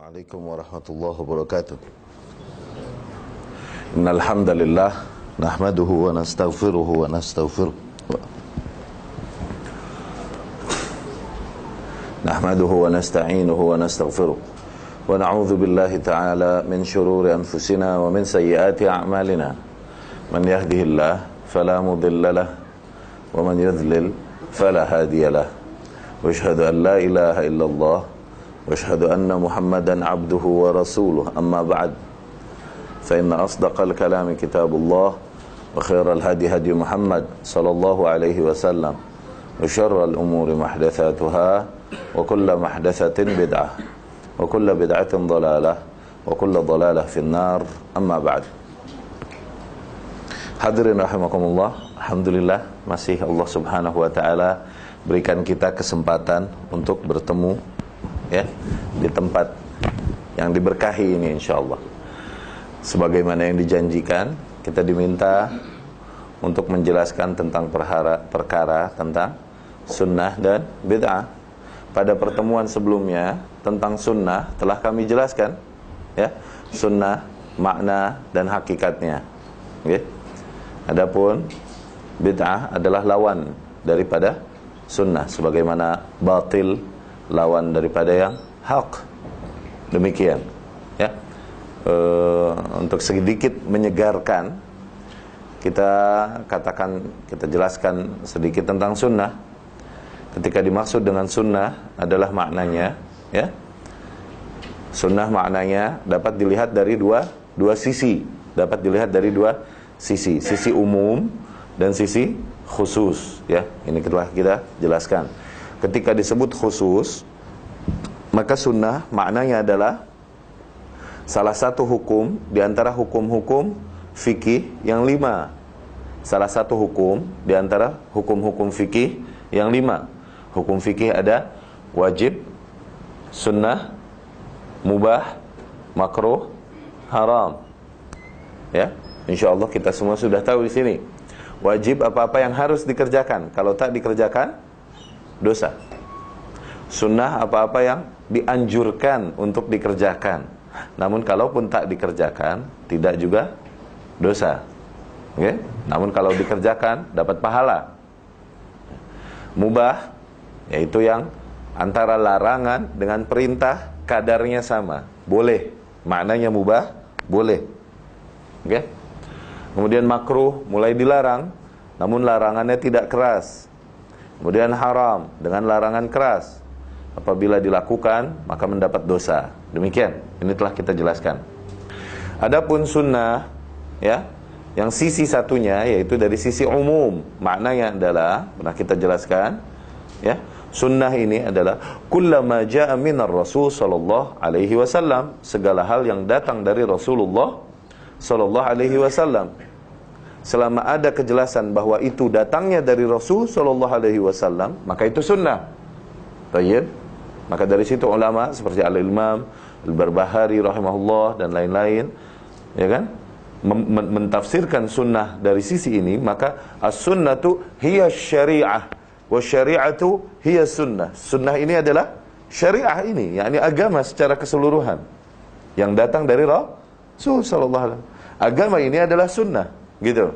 Assalamualaikum warahmatullahi wabarakatuh. Innal hamdalillah nahmaduhu wa nastaghfiruhu wa nastaghfiruh. Nahmaduhu wa nasta'inuhu wa nastaghfiruh. Wa na'udzu billahi ta'ala min shururi anfusina wa min sayyiati a'malina. Man yahdihillah fala mudilla lahu wa man yudlil fala hadiya lahu. Wa asyhadu an la ilaha illallah واشهد أن محمدا عبده ورسوله أما بعد فإن أصدق الكلام كتاب الله وخير الهدي هدي محمد صلى الله عليه وسلم وشر الأمور محدثاتها وكل محدثة بدعة وكل بدعة ضلالة وكل ضلالة في النار أما بعد. Hadirin rahimakumullah, alhamdulillah masih Allah Subhanahu wa taala berikan kita kesempatan untuk bertemu ya di tempat yang diberkahi ini insyaallah. Sebagaimana yang dijanjikan, kita diminta untuk menjelaskan tentang perkara tentang sunnah dan bid'ah. Pada pertemuan sebelumnya tentang sunnah telah kami jelaskan ya, sunnah, makna dan hakikatnya. Oke. Adapun bid'ah adalah lawan daripada sunnah, sebagaimana batil lawan daripada yang hak. Demikian ya. Untuk sedikit menyegarkan, kita jelaskan sedikit tentang sunnah. Ketika dimaksud dengan sunnah adalah maknanya ya, sunnah maknanya dapat dilihat dari dua sisi. Dapat dilihat dari dua sisi, sisi umum dan sisi khusus ya. Ini telah kita jelaskan. Ketika disebut khusus, maka sunnah maknanya adalah salah satu hukum di antara hukum-hukum fikih yang 5. Salah satu hukum di antara hukum-hukum fikih yang 5. Hukum fikih ada wajib, sunnah, mubah, makruh, haram. Ya, insyaallah kita semua sudah tahu di sini. Wajib apa-apa yang harus dikerjakan. Kalau tak dikerjakan, dosa. Sunnah apa-apa yang dianjurkan untuk dikerjakan. Namun kalaupun tak dikerjakan, tidak juga dosa. Oke? Namun kalau dikerjakan dapat pahala. Mubah yaitu yang antara larangan dengan perintah kadarnya sama. Boleh. Maknanya mubah, boleh. Oke? Kemudian makruh mulai dilarang, namun larangannya tidak keras. Kemudian haram dengan larangan keras. Apabila dilakukan maka mendapat dosa. Demikian, ini telah kita jelaskan. Adapun sunnah ya, yang sisi satunya yaitu dari sisi umum. Maknanya adalah, pernah kita jelaskan ya, sunnah ini adalah kullama jaa minar rasul sallallahu alaihi wasallam, segala hal yang datang dari Rasulullah sallallahu alaihi wasallam. Selama ada kejelasan bahwa itu datangnya dari Rasul sallallahu alaihi wasallam, maka itu sunnah. Baik. Maka dari situ ulama seperti Al-Imam Al-Barbahari rahimahullah dan lain-lain ya kan, mentafsirkan sunnah dari sisi ini. Maka as-sunnatu hiya syari'ah wa syari'atu hiya sunnah. Sunnah ini adalah syariah ini, yakni agama secara keseluruhan yang datang dari Rasul sallallahu alaihi wasallam. Agama ini adalah sunnah. Gitu.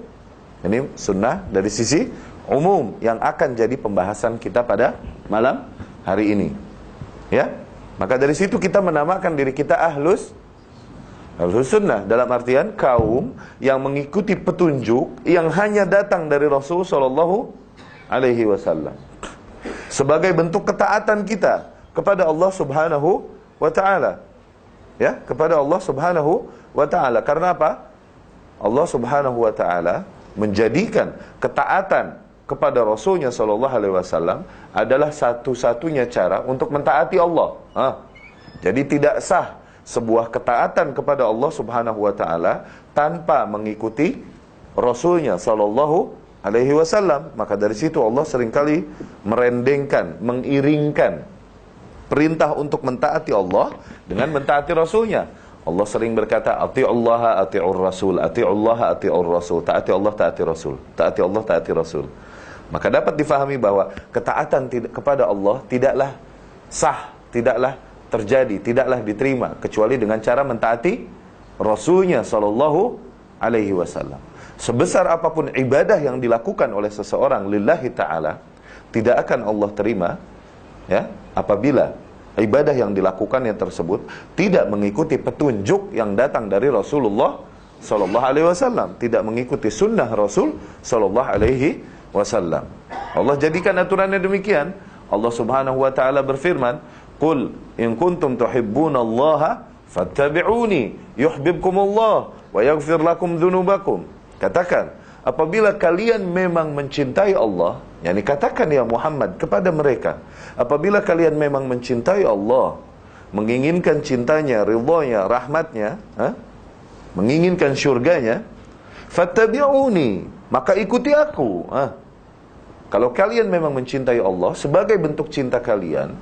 Ini sunnah dari sisi umum yang akan jadi pembahasan kita pada malam hari ini. Ya. Maka dari situ kita menamakan diri kita ahlus sunnah, dalam artian kaum yang mengikuti petunjuk yang hanya datang dari Rasul sallallahu alaihi wasallam. Sebagai bentuk ketaatan kita kepada Allah Subhanahu wa taala. Ya, kepada Allah Subhanahu wa taala. Karena apa? Allah Subhanahu wa ta'ala menjadikan ketaatan kepada Rasulnya sallallahu alaihi wasallam adalah satu-satunya cara untuk mentaati Allah. Jadi tidak sah sebuah ketaatan kepada Allah Subhanahu wa ta'ala tanpa mengikuti Rasulnya sallallahu alaihi wasallam. Maka dari situ Allah seringkali merendengkan, mengiringkan perintah untuk mentaati Allah dengan mentaati Rasulnya. Allah sering berkata, ati'ullaha ati'ur rasul, ati'ullaha ati'ur rasul, taati Allah taati Rasul, taati Allah taati Rasul. Maka dapat difahami bahwa ketaatan kepada Allah tidaklah sah, tidaklah terjadi, tidaklah diterima kecuali dengan cara mentaati Rasulnya Sallallahu Alaihi Wasallam. Sebesar apapun ibadah yang dilakukan oleh seseorang lillahi ta'ala, tidak akan Allah terima ya, apabila ibadah yang dilakukannya tersebut tidak mengikuti petunjuk yang datang dari Rasulullah Sallallahu Alaihi Wasallam, tidak mengikuti sunnah Rasul Sallallahu Alaihi Wasallam. Allah jadikan aturannya demikian. Allah Subhanahu Wa Taala berfirman, "Qul in kuntum tuhibbunallaha fattabi'uni yuhibbukumullah wa yaghfir lakum dzunubakum." Katakan, apabila kalian memang mencintai Allah, yakni katakan ya Muhammad kepada mereka, apabila kalian memang mencintai Allah, menginginkan cintanya, ridhonya, rahmatnya, menginginkan syurganya, fattabi'uni, maka ikuti aku. Kalau kalian memang mencintai Allah, sebagai bentuk cinta kalian,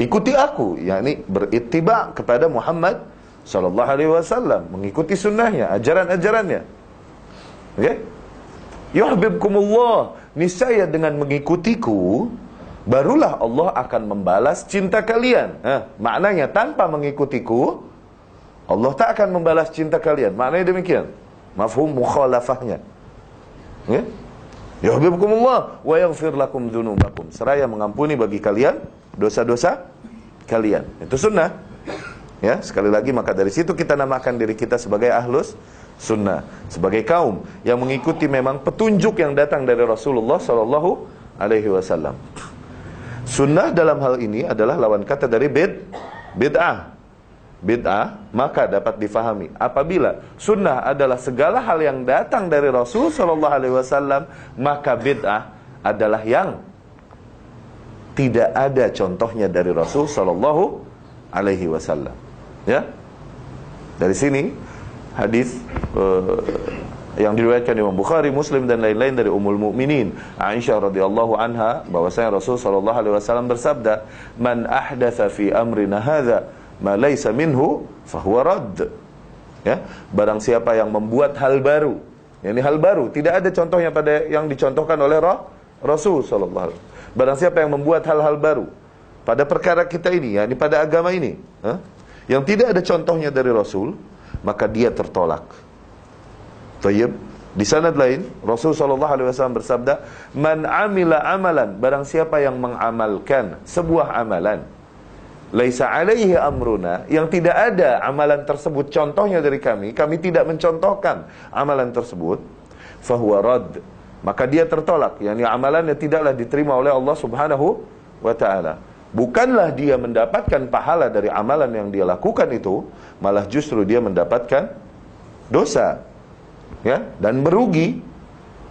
ikuti aku, yakni berittiba kepada Muhammad sallallahu alaihi wasallam, mengikuti sunnahnya, ajaran-ajarannya. Oke? Yuhibbukumullah, niscaya dengan mengikutiku barulah Allah akan membalas cinta kalian. Maknanya tanpa mengikutiku Allah tak akan membalas cinta kalian. Maknanya demikian. Mafhum mukhalafahnya. Ya? Yuhibbukumullah wa yaghfir lakum dzunubakum, seraya mengampuni bagi kalian dosa-dosa kalian. Itu sunnah. Ya, sekali lagi maka dari situ kita namakan diri kita sebagai ahlus sunnah, sebagai kaum yang mengikuti memang petunjuk yang datang dari Rasulullah Sallallahu Alaihi Wasallam. Sunnah dalam hal ini adalah lawan kata dari bid'ah. Bid'ah maka dapat difahami apabila sunnah adalah segala hal yang datang dari Rasul Sallallahu Alaihi Wasallam, maka bid'ah adalah yang tidak ada contohnya dari Rasul Sallallahu Alaihi Wasallam. Ya, dari sini hadis yang diriwayatkan Imam Bukhari, Muslim dan lain-lain dari Ummul Mukminin Aisyah radhiyallahu anha bahwasanya Rasul sallallahu alaihi wasallam bersabda, "Man ahdatsa fi amrina hadza ma laysa minhu fahuwa radd." Ya, barang siapa yang membuat hal baru, yakni hal baru tidak ada contohnya pada yang dicontohkan oleh Rasul sallallahu alaihi wasallam. Barang siapa yang membuat hal-hal baru pada perkara kita ini, yakni pada agama ini, yang tidak ada contohnya dari Rasul, maka dia tertolak. Tayyib. Di sanad lain Rasul sallallahu alaihi wasallam bersabda, "Man amila amalan," barang siapa yang mengamalkan sebuah amalan, laisa alaihi amruna, yang tidak ada amalan tersebut contohnya dari kami tidak mencontohkan amalan tersebut, fahuwa radd, maka dia tertolak, yakni amalannya tidaklah diterima oleh Allah Subhanahu wa taala. Bukanlah dia mendapatkan pahala dari amalan yang dia lakukan itu, malah justru dia mendapatkan dosa, ya, dan merugi.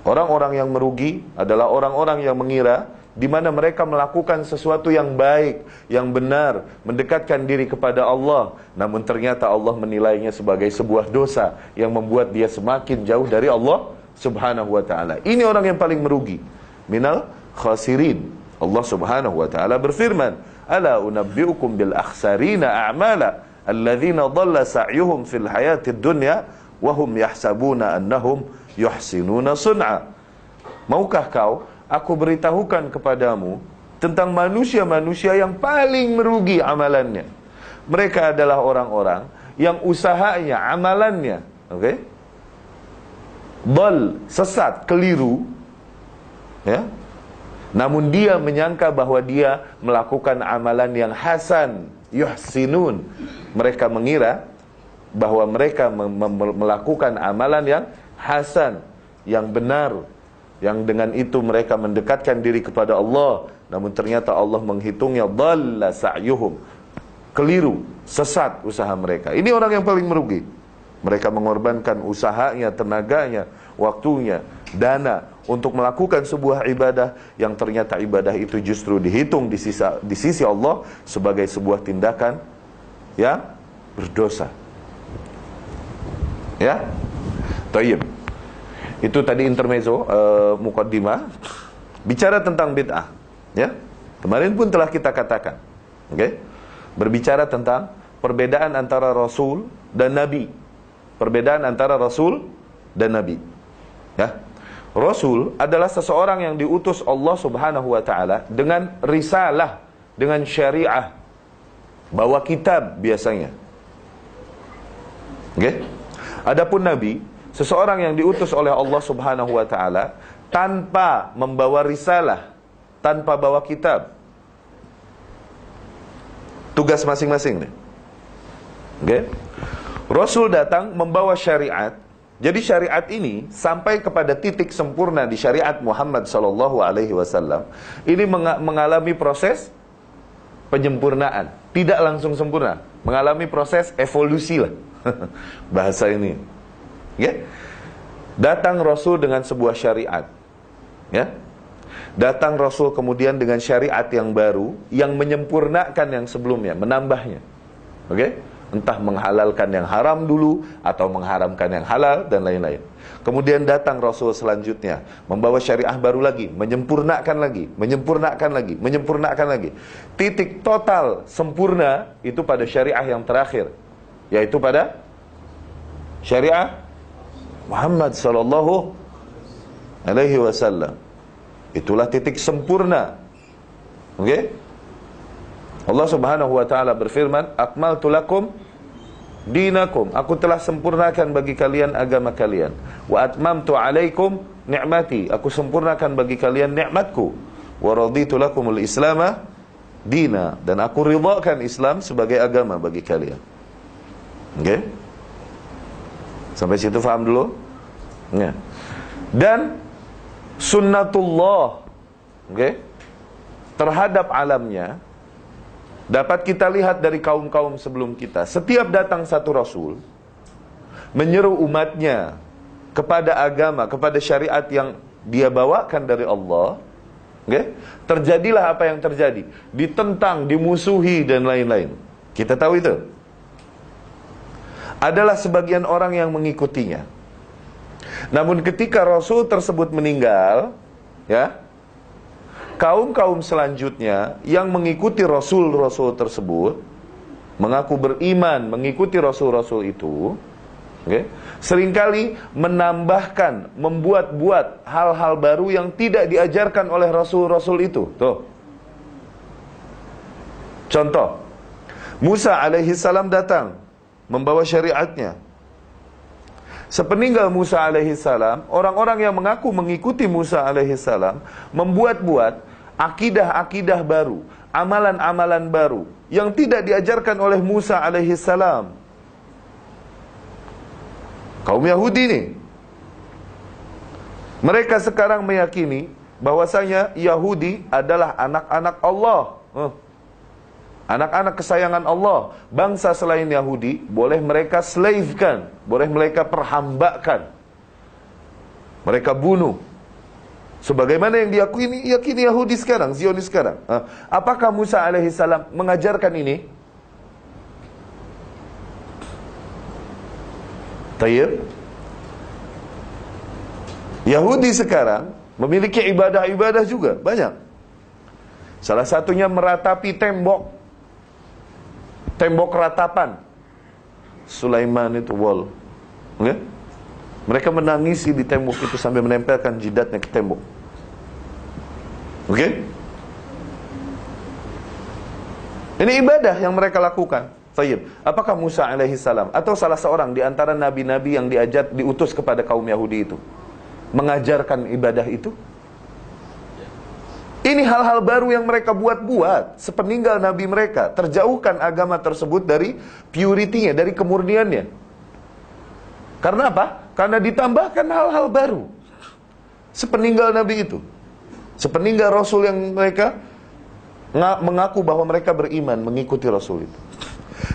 Orang-orang yang merugi adalah orang-orang yang mengira di mana mereka melakukan sesuatu yang baik, yang benar, mendekatkan diri kepada Allah, namun ternyata Allah menilainya sebagai sebuah dosa yang membuat dia semakin jauh dari Allah Subhanahu wa taala. Ini orang yang paling merugi, minal khasirin. Allah Subhanahu wa taala berfirman, "Ala unabbiukum bil akhsarina a'mala alladzina dhalla sa'yuhum fil hayatid dunya wa hum yahsabuna annahum yuhsinuna sun'a." Maukah kau aku beritahukan kepadamu tentang manusia-manusia yang paling merugi amalannya? Mereka adalah orang-orang yang usahanya, amalannya, dhal, sesat, keliru, ya, namun dia menyangka bahwa dia melakukan amalan yang hasan, yuhsinun. Mereka mengira bahwa mereka melakukan amalan yang hasan, yang benar, yang dengan itu mereka mendekatkan diri kepada Allah. Namun ternyata Allah menghitungnya dhalla sa'yuhum, keliru, sesat usaha mereka. Ini orang yang paling merugi. Mereka mengorbankan usahanya, tenaganya, waktunya, dana untuk melakukan sebuah ibadah yang ternyata ibadah itu justru dihitung di sisi Allah sebagai sebuah tindakan yang berdosa. Ya, Tayyib. Itu tadi intermezzo, muqaddimah, bicara tentang bid'ah. Ya, kemarin pun telah kita katakan, berbicara tentang perbedaan antara Rasul dan Nabi. Perbedaan antara Rasul dan Nabi. Ya, Rasul adalah seseorang yang diutus Allah Subhanahu wa taala dengan risalah, dengan syariah. bawa kitab biasanya. Oke? Adapun nabi, seseorang yang diutus oleh Allah Subhanahu wa taala tanpa membawa risalah, tanpa bawa kitab. Tugas masing-masing nih. Oke? Rasul datang membawa syariat. Jadi syariat ini sampai kepada titik sempurna di syariat Muhammad sallallahu alaihi wasallam ini mengalami proses penyempurnaan, tidak langsung sempurna, mengalami proses evolusi lah. Bahasa ini. Ya. Datang Rasul dengan sebuah syariat. Ya. Datang Rasul kemudian dengan syariat yang baru yang menyempurnakan yang sebelumnya, menambahnya. Oke? Entah menghalalkan yang haram dulu atau mengharamkan yang halal dan lain-lain. Kemudian datang Rasul selanjutnya membawa syariah baru lagi, menyempurnakan lagi, menyempurnakan lagi, menyempurnakan lagi. Titik total sempurna itu pada syariah yang terakhir, yaitu pada syariah Muhammad sallallahu alaihi wasallam. Itulah titik sempurna. Oke? Allah Subhanahu wa taala berfirman, "Akmaltu lakum dinakum." Aku telah sempurnakan bagi kalian agama kalian. Wa atmamtu alaikum ni'mati. Aku sempurnakan bagi kalian nikmatku. Wa raditu lakumul islama dina. Dan aku ridhakan Islam sebagai agama bagi kalian. Oke? Sampai situ faham dulu? Ya. Dan sunnatullah, oke, terhadap alamnya dapat kita lihat dari kaum-kaum sebelum kita. Setiap datang satu Rasul menyeru umatnya kepada agama, kepada syariat yang dia bawakan dari Allah, okay? Terjadilah apa yang terjadi, ditentang, dimusuhi dan lain-lain. Kita tahu itu. Adalah sebagian orang yang mengikutinya. Namun ketika Rasul tersebut meninggal, ya, kaum-kaum selanjutnya yang mengikuti Rasul-Rasul tersebut, mengaku beriman, mengikuti Rasul-Rasul itu, okay, seringkali menambahkan, membuat-buat hal-hal baru yang tidak diajarkan oleh Rasul-Rasul itu. Tuh. Contoh, Musa alaihissalam datang membawa syariatnya. Sepeninggal Musa alaihissalam, orang-orang yang mengaku mengikuti Musa alaihissalam membuat-buat akidah-akidah baru, amalan-amalan baru yang tidak diajarkan oleh Musa alaihissalam. Kaum Yahudi ini, mereka sekarang meyakini bahwasanya Yahudi adalah anak-anak Allah, anak-anak kesayangan Allah. Bangsa selain Yahudi boleh mereka slavekan, boleh mereka perhambakan, mereka bunuh. Sebagaimana yang yakini Yahudi sekarang, Zionis sekarang. Apakah Musa alaihissalam mengajarkan ini? Tayyib. Yahudi sekarang memiliki ibadah-ibadah juga banyak. Salah satunya meratapi tembok ratapan Sulaiman itu, wall. Okay? Mereka menangisi di tembok itu sambil menempelkan jidatnya ke tembok. Oke? Okay? Ini ibadah yang mereka lakukan. Tayyib. Apakah Musa alaihissalam atau salah seorang di antara nabi-nabi yang diutus kepada kaum Yahudi itu mengajarkan ibadah itu? Ini hal-hal baru yang mereka buat-buat sepeninggal nabi mereka. Terjauhkan agama tersebut dari purity-nya, dari kemurniannya. Karena apa? Karena ditambahkan hal-hal baru sepeninggal nabi itu. Sepeninggal Rasul yang mereka mengaku bahwa mereka beriman mengikuti Rasul itu.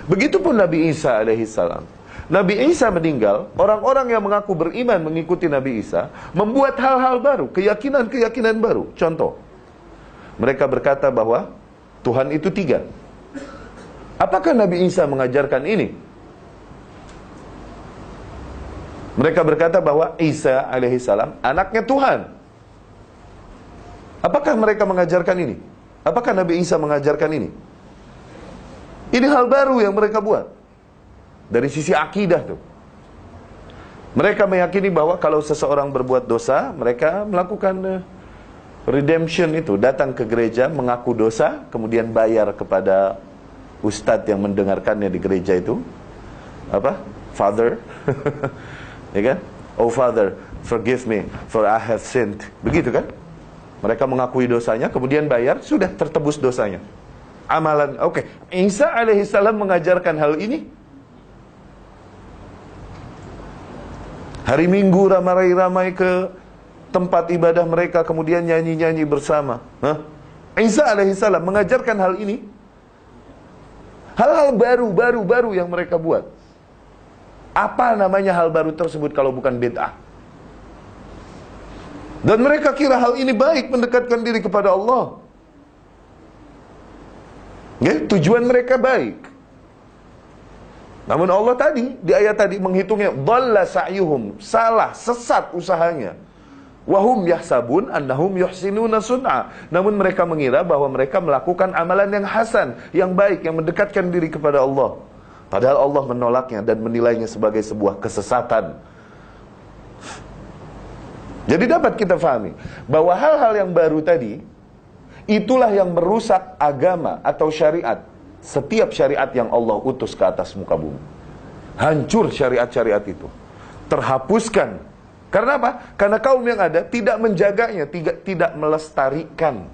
Begitupun Nabi Isa alaihissalam. Nabi Isa meninggal, orang-orang yang mengaku beriman mengikuti Nabi Isa membuat hal-hal baru, keyakinan-keyakinan baru. Contoh, mereka berkata bahwa Tuhan itu 3. Apakah Nabi Isa mengajarkan ini? Mereka berkata bahwa Isa alaihissalam anaknya Tuhan. Apakah mereka mengajarkan ini? Apakah Nabi Isa mengajarkan ini? Ini hal baru yang mereka buat. Dari sisi akidah tuh. Mereka meyakini bahwa kalau seseorang berbuat dosa, mereka melakukan redemption itu, datang ke gereja mengaku dosa, kemudian bayar kepada ustadz yang mendengarkannya di gereja itu apa? Father. Ya kan? Oh Father, forgive me for I have sinned. Begitu kan? Mereka mengakui dosanya, kemudian bayar, sudah tertebus dosanya. Amalan, oke. Isa alaihissalam mengajarkan hal ini. Hari Minggu ramai-ramai ke tempat ibadah mereka, kemudian nyanyi-nyanyi bersama. Isa alaihissalam mengajarkan hal ini. Hal-hal baru yang mereka buat. Apa namanya hal baru tersebut kalau bukan bid'ah? Dan mereka kira hal ini baik, mendekatkan diri kepada Allah. Ya, tujuan mereka baik. Namun Allah tadi, di ayat tadi menghitungnya, dhalla sa'yuhum, salah, sesat usahanya. Wahum yahsabun annahum yuhsinuna sun'a. Namun mereka mengira bahwa mereka melakukan amalan yang hasan, yang baik, yang mendekatkan diri kepada Allah. Padahal Allah menolaknya dan menilainya sebagai sebuah kesesatan. Jadi dapat kita fahami bahwa hal-hal yang baru tadi, itulah yang merusak agama atau syariat. Setiap syariat yang Allah utus ke atas muka bumi, hancur syariat-syariat itu, terhapuskan. Karena apa? Karena kaum yang ada tidak menjaganya, tidak melestarikan.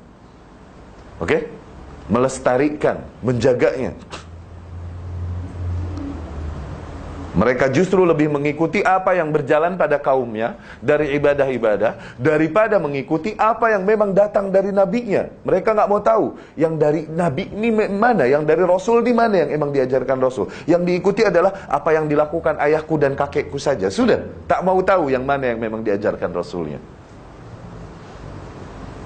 Oke? Melestarikan, menjaganya. Mereka justru lebih mengikuti apa yang berjalan pada kaumnya dari ibadah-ibadah daripada mengikuti apa yang memang datang dari nabinya. Mereka nggak mau tahu yang dari nabi ini mana, yang dari rasul di mana yang emang diajarkan rasul. Yang diikuti adalah apa yang dilakukan ayahku dan kakekku saja. Sudah, tak mau tahu yang mana yang memang diajarkan rasulnya.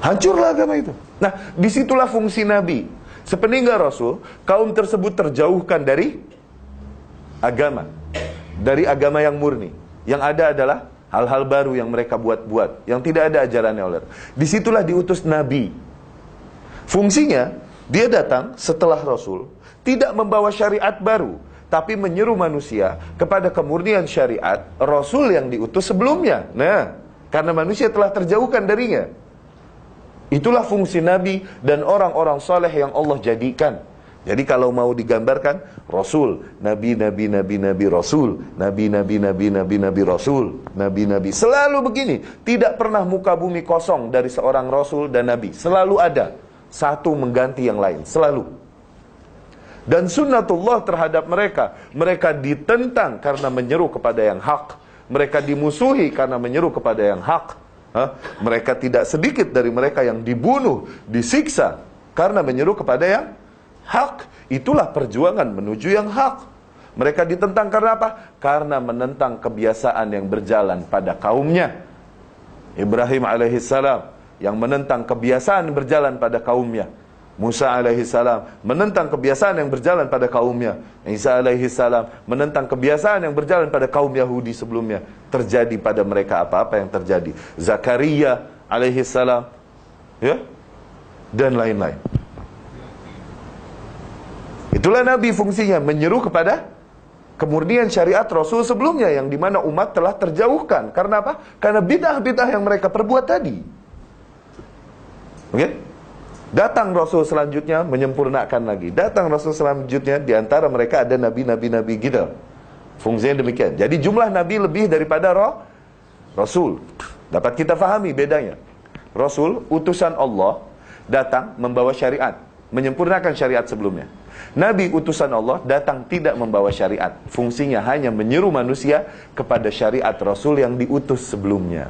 Hancurlah agama itu. Nah, disitulah fungsi nabi. Sepeninggal rasul, kaum tersebut terjauhkan dari agama, dari agama yang murni. Yang ada adalah hal-hal baru yang mereka buat-buat, yang tidak ada ajarannya oleh. Disitulah diutus nabi. Fungsinya, dia datang setelah rasul, tidak membawa syariat baru, tapi menyeru manusia kepada kemurnian syariat rasul yang diutus sebelumnya. Nah, karena manusia telah terjauhkan darinya. Itulah fungsi nabi dan orang-orang saleh yang Allah jadikan. Jadi kalau mau digambarkan, rasul, nabi, rasul, nabi, rasul, nabi. Selalu begini, tidak pernah muka bumi kosong dari seorang rasul dan nabi. Selalu ada, satu mengganti yang lain, selalu. Dan sunnatullah terhadap mereka ditentang karena menyeru kepada yang hak. Mereka dimusuhi karena menyeru kepada yang hak. Mereka tidak sedikit dari mereka yang dibunuh, disiksa karena menyeru kepada yang hak. Itulah perjuangan menuju yang hak. Mereka ditentang karena apa? Karena menentang kebiasaan yang berjalan pada kaumnya. Ibrahim alaihissalam yang menentang kebiasaan yang berjalan pada kaumnya. Musa alaihissalam menentang kebiasaan yang berjalan pada kaumnya. Isa alaihissalam menentang kebiasaan yang berjalan pada kaum Yahudi sebelumnya. Terjadi pada mereka apa-apa yang terjadi. Zakaria alaihissalam, ya, dan lain-lain. Itulah nabi fungsinya, menyeru kepada kemurnian syariat rasul sebelumnya, yang dimana umat telah terjauhkan. Karena apa? Karena bid'ah-bid'ah yang mereka perbuat tadi. Oke? Datang rasul selanjutnya menyempurnakan lagi. Datang rasul selanjutnya, di antara mereka ada nabi-nabi gitu. Fungsinya demikian. Jadi jumlah nabi lebih daripada rasul. Dapat kita fahami bedanya. Rasul, utusan Allah, datang membawa syariat, menyempurnakan syariat sebelumnya. Nabi, utusan Allah, datang tidak membawa syariat. Fungsinya hanya menyeru manusia kepada syariat rasul yang diutus sebelumnya.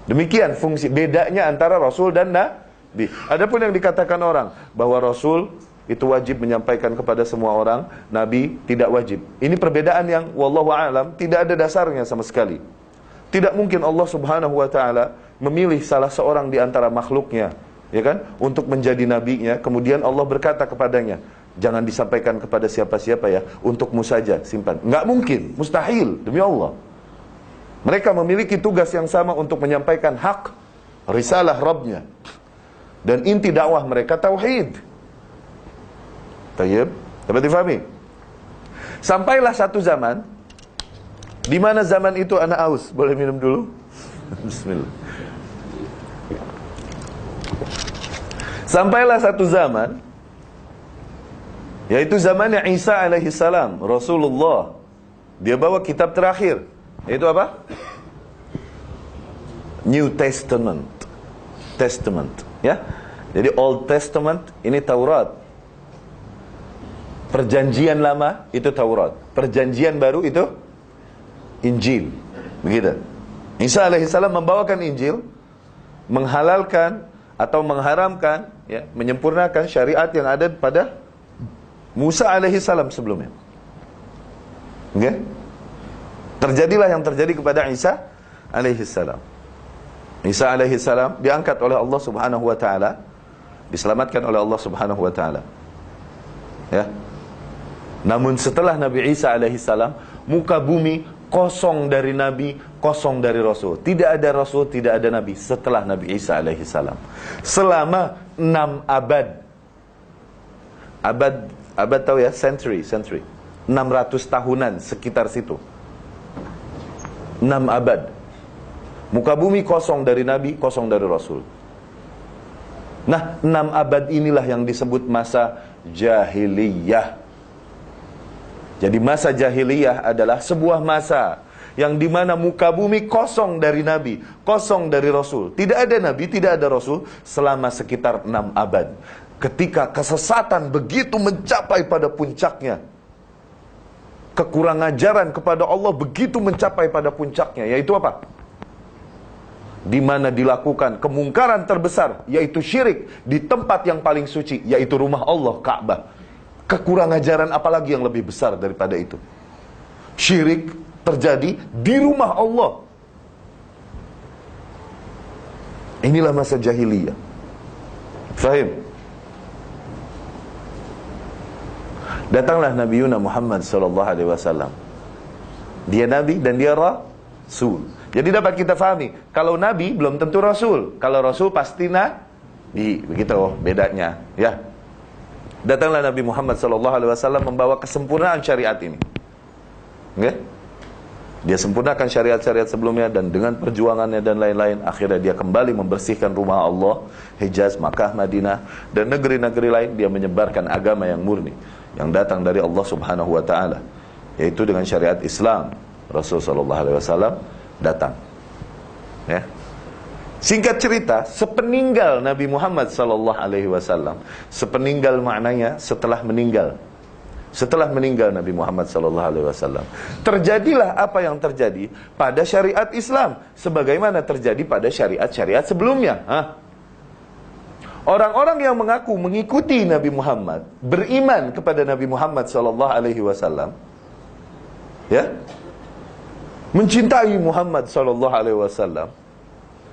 Demikian fungsi bedanya antara rasul dan nabi. Adapun yang dikatakan orang bahwa rasul itu wajib menyampaikan kepada semua orang, nabi tidak wajib. Ini perbedaan yang wallahu a'lam tidak ada dasarnya sama sekali. Tidak mungkin Allah Subhanahu wa taala memilih salah seorang di antara makhluknya, ya kan, untuk menjadi nabinya, kemudian Allah berkata kepadanya, jangan disampaikan kepada siapa-siapa ya, untukmu saja simpan. Nggak mungkin, mustahil, demi Allah. Mereka memiliki tugas yang sama untuk menyampaikan hak risalah Rabbnya. Dan inti dakwah mereka tauhid. Tayyib, dapat difahami? Sampailah satu zaman, di mana zaman itu anak aus. Boleh minum dulu? Bismillah. Sampailah satu zaman, Yaitu zamannya Isa alaihi salam, Rasulullah. Dia bawa kitab terakhir, yaitu apa? New Testament. Testament, ya. Jadi Old Testament ini Taurat. Perjanjian lama itu Taurat. Perjanjian baru itu Injil. Begitu. Isa alaihi salam membawakan Injil, menghalalkan atau mengharamkan, ya, menyempurnakan syariat yang ada pada Musa alaihi salam sebelumnya. Okay? Terjadilah yang terjadi kepada Isa alaihi salam. Isa alaihi salam diangkat oleh Allah Subhanahu wa taala, diselamatkan oleh Allah Subhanahu wa taala. Ya. Namun setelah Nabi Isa alaihi salam, muka bumi kosong dari nabi, kosong dari rasul. Tidak ada rasul, tidak ada nabi setelah Nabi Isa alaihi salam. Selama 6 abad. Abad tahu ya, century. 600 tahunan sekitar situ. 6 abad. Muka bumi kosong dari nabi, kosong dari rasul. Nah, 6 abad inilah yang disebut masa jahiliyah. Jadi masa jahiliyah adalah sebuah masa yang dimana muka bumi kosong dari nabi, kosong dari rasul. Tidak ada nabi, tidak ada rasul selama sekitar 6 abad. Ketika kesesatan begitu mencapai pada puncaknya, kekurangan ajaran kepada Allah begitu mencapai pada puncaknya, yaitu apa? Di mana dilakukan kemungkaran terbesar, yaitu syirik di tempat yang paling suci, yaitu rumah Allah, Ka'bah. Kekurangan ajaran apalagi yang lebih besar daripada itu? Syirik terjadi di rumah Allah. Inilah masa jahiliyah. Fahim? Datanglah Nabi Muhammad sallallahu alaihi wasallam. Dia nabi dan dia rasul. Jadi dapat kita fahami, kalau nabi belum tentu rasul. Kalau rasul pasti nabi. Begitu bedanya, ya. Datanglah Nabi Muhammad sallallahu alaihi wasallam membawa kesempurnaan syariat ini. Okay? Dia sempurnakan syariat-syariat sebelumnya, dan dengan perjuangannya dan lain-lain, akhirnya dia kembali membersihkan rumah Allah, Hijaz, Makkah, Madinah, dan negeri-negeri lain. Dia menyebarkan agama yang murni, yang datang dari Allah Subhanahu wa taala, yaitu dengan syariat Islam. Rasul sallallahu alaihi wasallam datang. Ya. Singkat cerita, sepeninggal Nabi Muhammad sallallahu alaihi wasallam, sepeninggal maknanya setelah meninggal. Setelah meninggal Nabi Muhammad sallallahu alaihi wasallam, terjadilah apa yang terjadi pada syariat Islam sebagaimana terjadi pada syariat-syariat sebelumnya. Orang-orang yang mengaku mengikuti Nabi Muhammad, beriman kepada Nabi Muhammad sallallahu alaihi wasallam, ya, mencintai Muhammad sallallahu alaihi wasallam,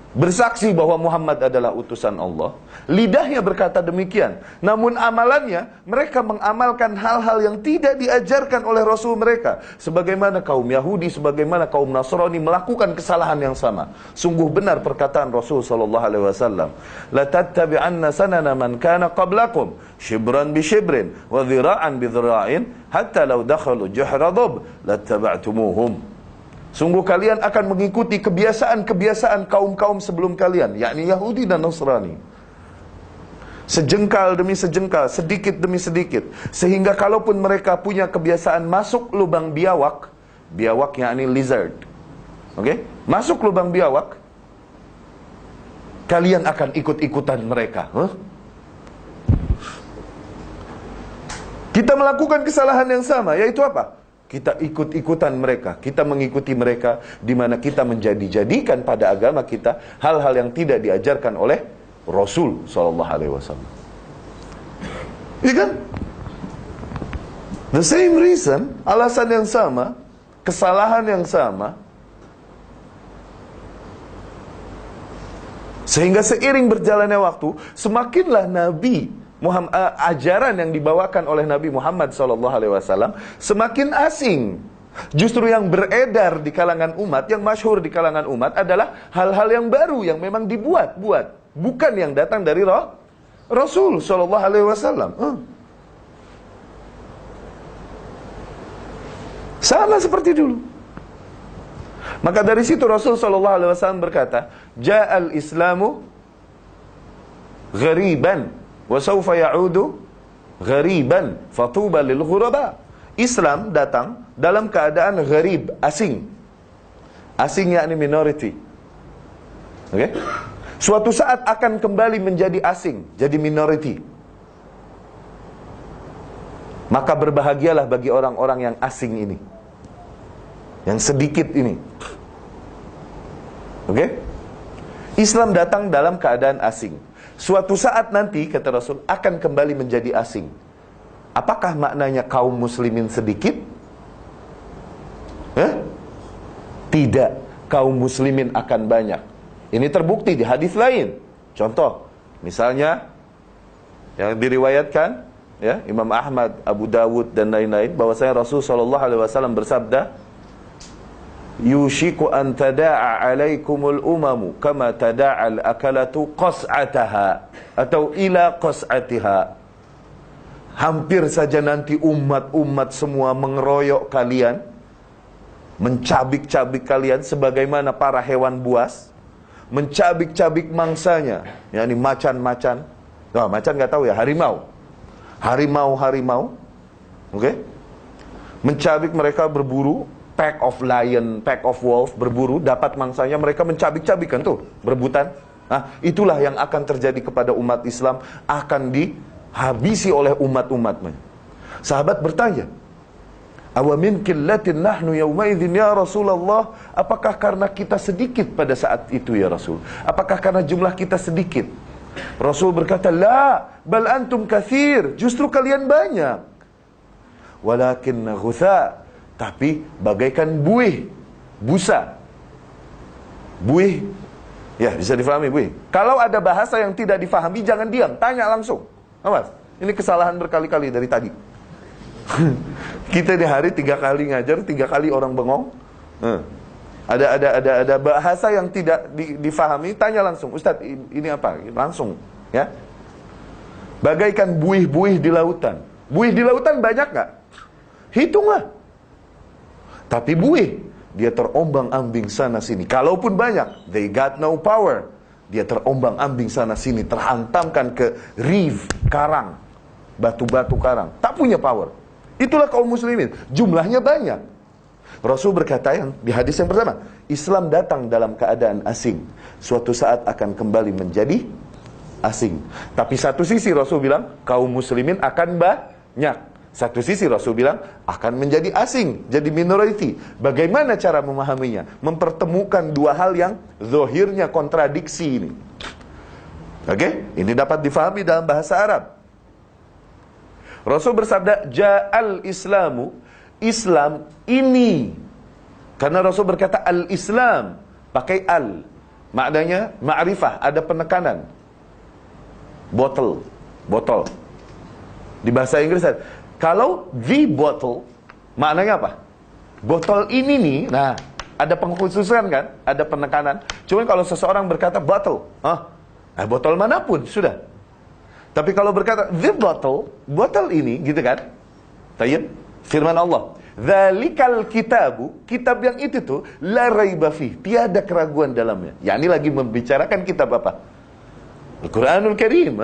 bersaksi bahwa Muhammad adalah utusan Allah, lidahnya berkata demikian, namun amalannya mereka mengamalkan hal-hal yang tidak diajarkan oleh Rasul mereka, sebagaimana kaum Yahudi, sebagaimana kaum Nasrani melakukan kesalahan yang sama. Sungguh benar perkataan Rasul sallallahu alaihi wasallam, la tattabi'anna sanana man kana qablakum shibran bi shibrin wa dhira'an bi dhira'in hatta law dakhalu juhra dhub lattaba'tumuhum. Sungguh kalian akan mengikuti kebiasaan-kebiasaan kaum-kaum sebelum kalian, yakni Yahudi dan Nasrani. Sejengkal demi sejengkal, sedikit demi sedikit, sehingga kalaupun mereka punya kebiasaan masuk lubang biawak, biawak yakni lizard, oke? Masuk lubang biawak, kalian akan ikut-ikutan mereka. Kita melakukan kesalahan yang sama, yaitu apa? Kita ikut-ikutan mereka, kita mengikuti mereka, di mana kita menjadi-jadikan pada agama kita hal-hal yang tidak diajarkan oleh Rasul sallallahu alaihi wasallam. Iya kan? The same reason, alasan yang sama, kesalahan yang sama. Sehingga seiring berjalannya waktu, semakinlah Nabi Muhammad, ajaran yang dibawakan oleh Nabi Muhammad SAW semakin asing. Justru yang beredar di kalangan umat, yang masyhur di kalangan umat adalah hal-hal yang baru yang memang dibuat-buat, bukan yang datang dari Rasul SAW. Sama seperti dulu. Maka dari situ Rasul SAW berkata, Ja'al Islamu ghariban wa sawfa ya'udu ghariban fatuba lil ghuraba. Islam datang dalam keadaan gharib, asing. Asing yakni minority. Oke? Suatu saat akan kembali menjadi asing, jadi minority. Maka berbahagialah bagi orang-orang yang asing ini, yang sedikit ini. Oke? Islam datang dalam keadaan asing. Suatu saat nanti, kata Rasul, akan kembali menjadi asing. Apakah maknanya kaum muslimin sedikit? Tidak, kaum muslimin akan banyak. Ini terbukti di hadis lain. Contoh, misalnya yang diriwayatkan ya, Imam Ahmad, Abu Dawud dan lain-lain, bahwasanya Rasul sallallahu alaihi wasallam bersabda, "Yushiku an tada'a 'alaikumul umamu kama tada'al akalatu qas'ataha," atau ila qas'atiha. Hampir saja nanti umat-umat semua mengeroyok kalian, mencabik-cabik kalian sebagaimana para hewan buas mencabik-cabik mangsanya, yakni macan-macan. Nah, macan nggak tahu ya, harimau. Harimau. Oke? Mencabik, mereka berburu, pack of lion, pack of wolf, berburu, dapat mangsanya, mereka mencabik-cabik kan tuh, berebutan. Nah, itulah yang akan terjadi kepada umat Islam, akan dihabisi oleh umat-umatnya. Sahabat bertanya, "Awamin qillatin nahnu yaumaidhin ya Rasulullah?" Apakah karena kita sedikit pada saat itu ya Rasul? Apakah karena jumlah kita sedikit? Rasul berkata, "La, bal antum katsir." Justru kalian banyak. "Walakinna ghutha." Tapi bagaikan buih, busa. Buih, ya bisa difahami buih. Kalau ada bahasa yang tidak difahami, jangan diam, tanya langsung. Awas, ini kesalahan berkali-kali dari tadi. Kita di hari 3 kali ngajar, 3 kali orang bengong. Ada bahasa yang tidak difahami, tanya langsung. "Ustadz, ini apa?" Langsung, ya. Bagaikan buih-buih di lautan. Buih di lautan banyak nggak? Hitunglah. Tapi buih, dia terombang-ambing sana sini. Kalaupun banyak, they got no power. Dia terombang-ambing sana sini, terhantamkan ke reef, karang, batu-batu karang. Tak punya power. Itulah kaum muslimin. Jumlahnya banyak. Rasul berkata yang di hadis yang pertama, Islam datang dalam keadaan asing. Suatu saat akan kembali menjadi asing. Tapi satu sisi Rasul bilang, kaum muslimin akan banyak. Satu sisi Rasul bilang akan menjadi asing, jadi minority. Bagaimana cara memahaminya? Mempertemukan dua hal yang zahirnya kontradiksi ini. Oke? Ini dapat difahami dalam bahasa Arab. Rasul bersabda, "Ja'al Islamu," Islam ini. Karena Rasul berkata al-Islam, pakai al. Maknanya ma'rifah, ada penekanan. Botol. Di bahasa Inggris kalau the bottle, maknanya apa? Botol ini nih, nah, ada pengkhususan kan? Ada penekanan. Cuman kalau seseorang berkata bottle, botol manapun, sudah. Tapi kalau berkata the bottle, botol ini, gitu kan? Tayyib, firman Allah. Dzalikal kitabu, kitab yang itu tuh, la raiba fih, tiada keraguan dalamnya. Ya, ini lagi membicarakan kitab apa? Al-Quranul Karim,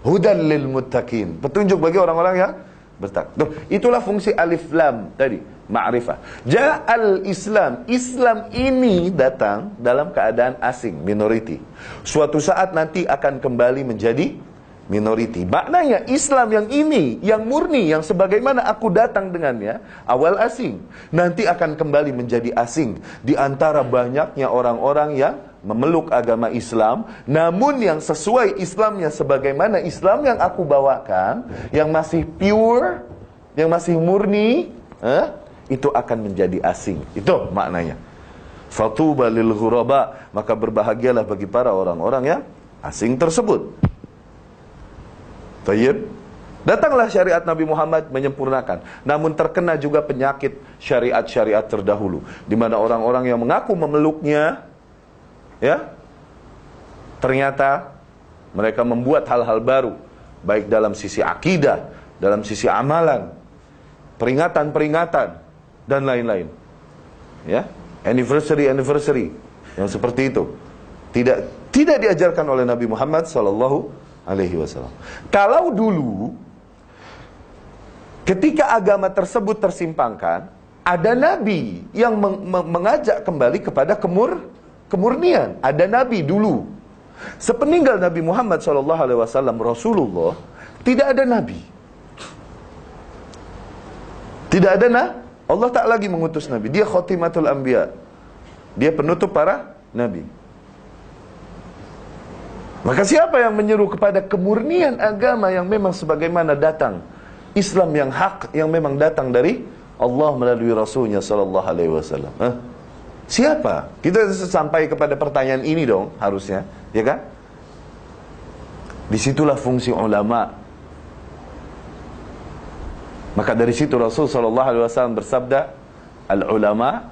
Hudan lil muttaqin, petunjuk bagi orang-orang yang bertakwa. Itulah fungsi alif lam tadi, ma'rifah. Ja'al Islam, Islam ini datang dalam keadaan asing, minority. Suatu saat nanti akan kembali menjadi minority. Maknanya Islam yang ini, yang murni, yang sebagaimana aku datang dengannya, awal asing, nanti akan kembali menjadi asing di antara banyaknya orang-orang yang memeluk agama Islam, namun yang sesuai Islamnya sebagaimana Islam yang aku bawakan, yang masih pure, yang masih murni, itu akan menjadi asing. Itu maknanya. Fatuba lil ghuraba, maka berbahagialah bagi para orang-orang yang asing tersebut. Tayyib. Datanglah syariat Nabi Muhammad menyempurnakan, namun terkena juga penyakit syariat-syariat terdahulu, di mana orang-orang yang mengaku memeluknya, ya, ternyata mereka membuat hal-hal baru, baik dalam sisi akidah, dalam sisi amalan, peringatan-peringatan, dan lain-lain. Ya, anniversary yang seperti itu tidak diajarkan oleh Nabi Muhammad SAW. Kalau dulu Ketika agama tersebut tersimpangkan, ada nabi yang mengajak kembali kepada kemurnian. Ada nabi dulu. Sepeninggal Nabi Muhammad SAW, Rasulullah, tidak ada nabi. Tidak ada Allah tak lagi mengutus nabi. Dia khatimatul anbiya. Dia penutup para nabi. Maka siapa yang menyeru kepada kemurnian agama yang memang sebagaimana datang, Islam yang hak yang memang datang dari Allah melalui Rasulnya sallallahu alaihi wasallam? Siapa? Kita sampai kepada pertanyaan ini dong, harusnya, ya kan? Disitulah fungsi ulama. Maka dari situ Rasul sallallahu alaihi wasallam bersabda, al-ulama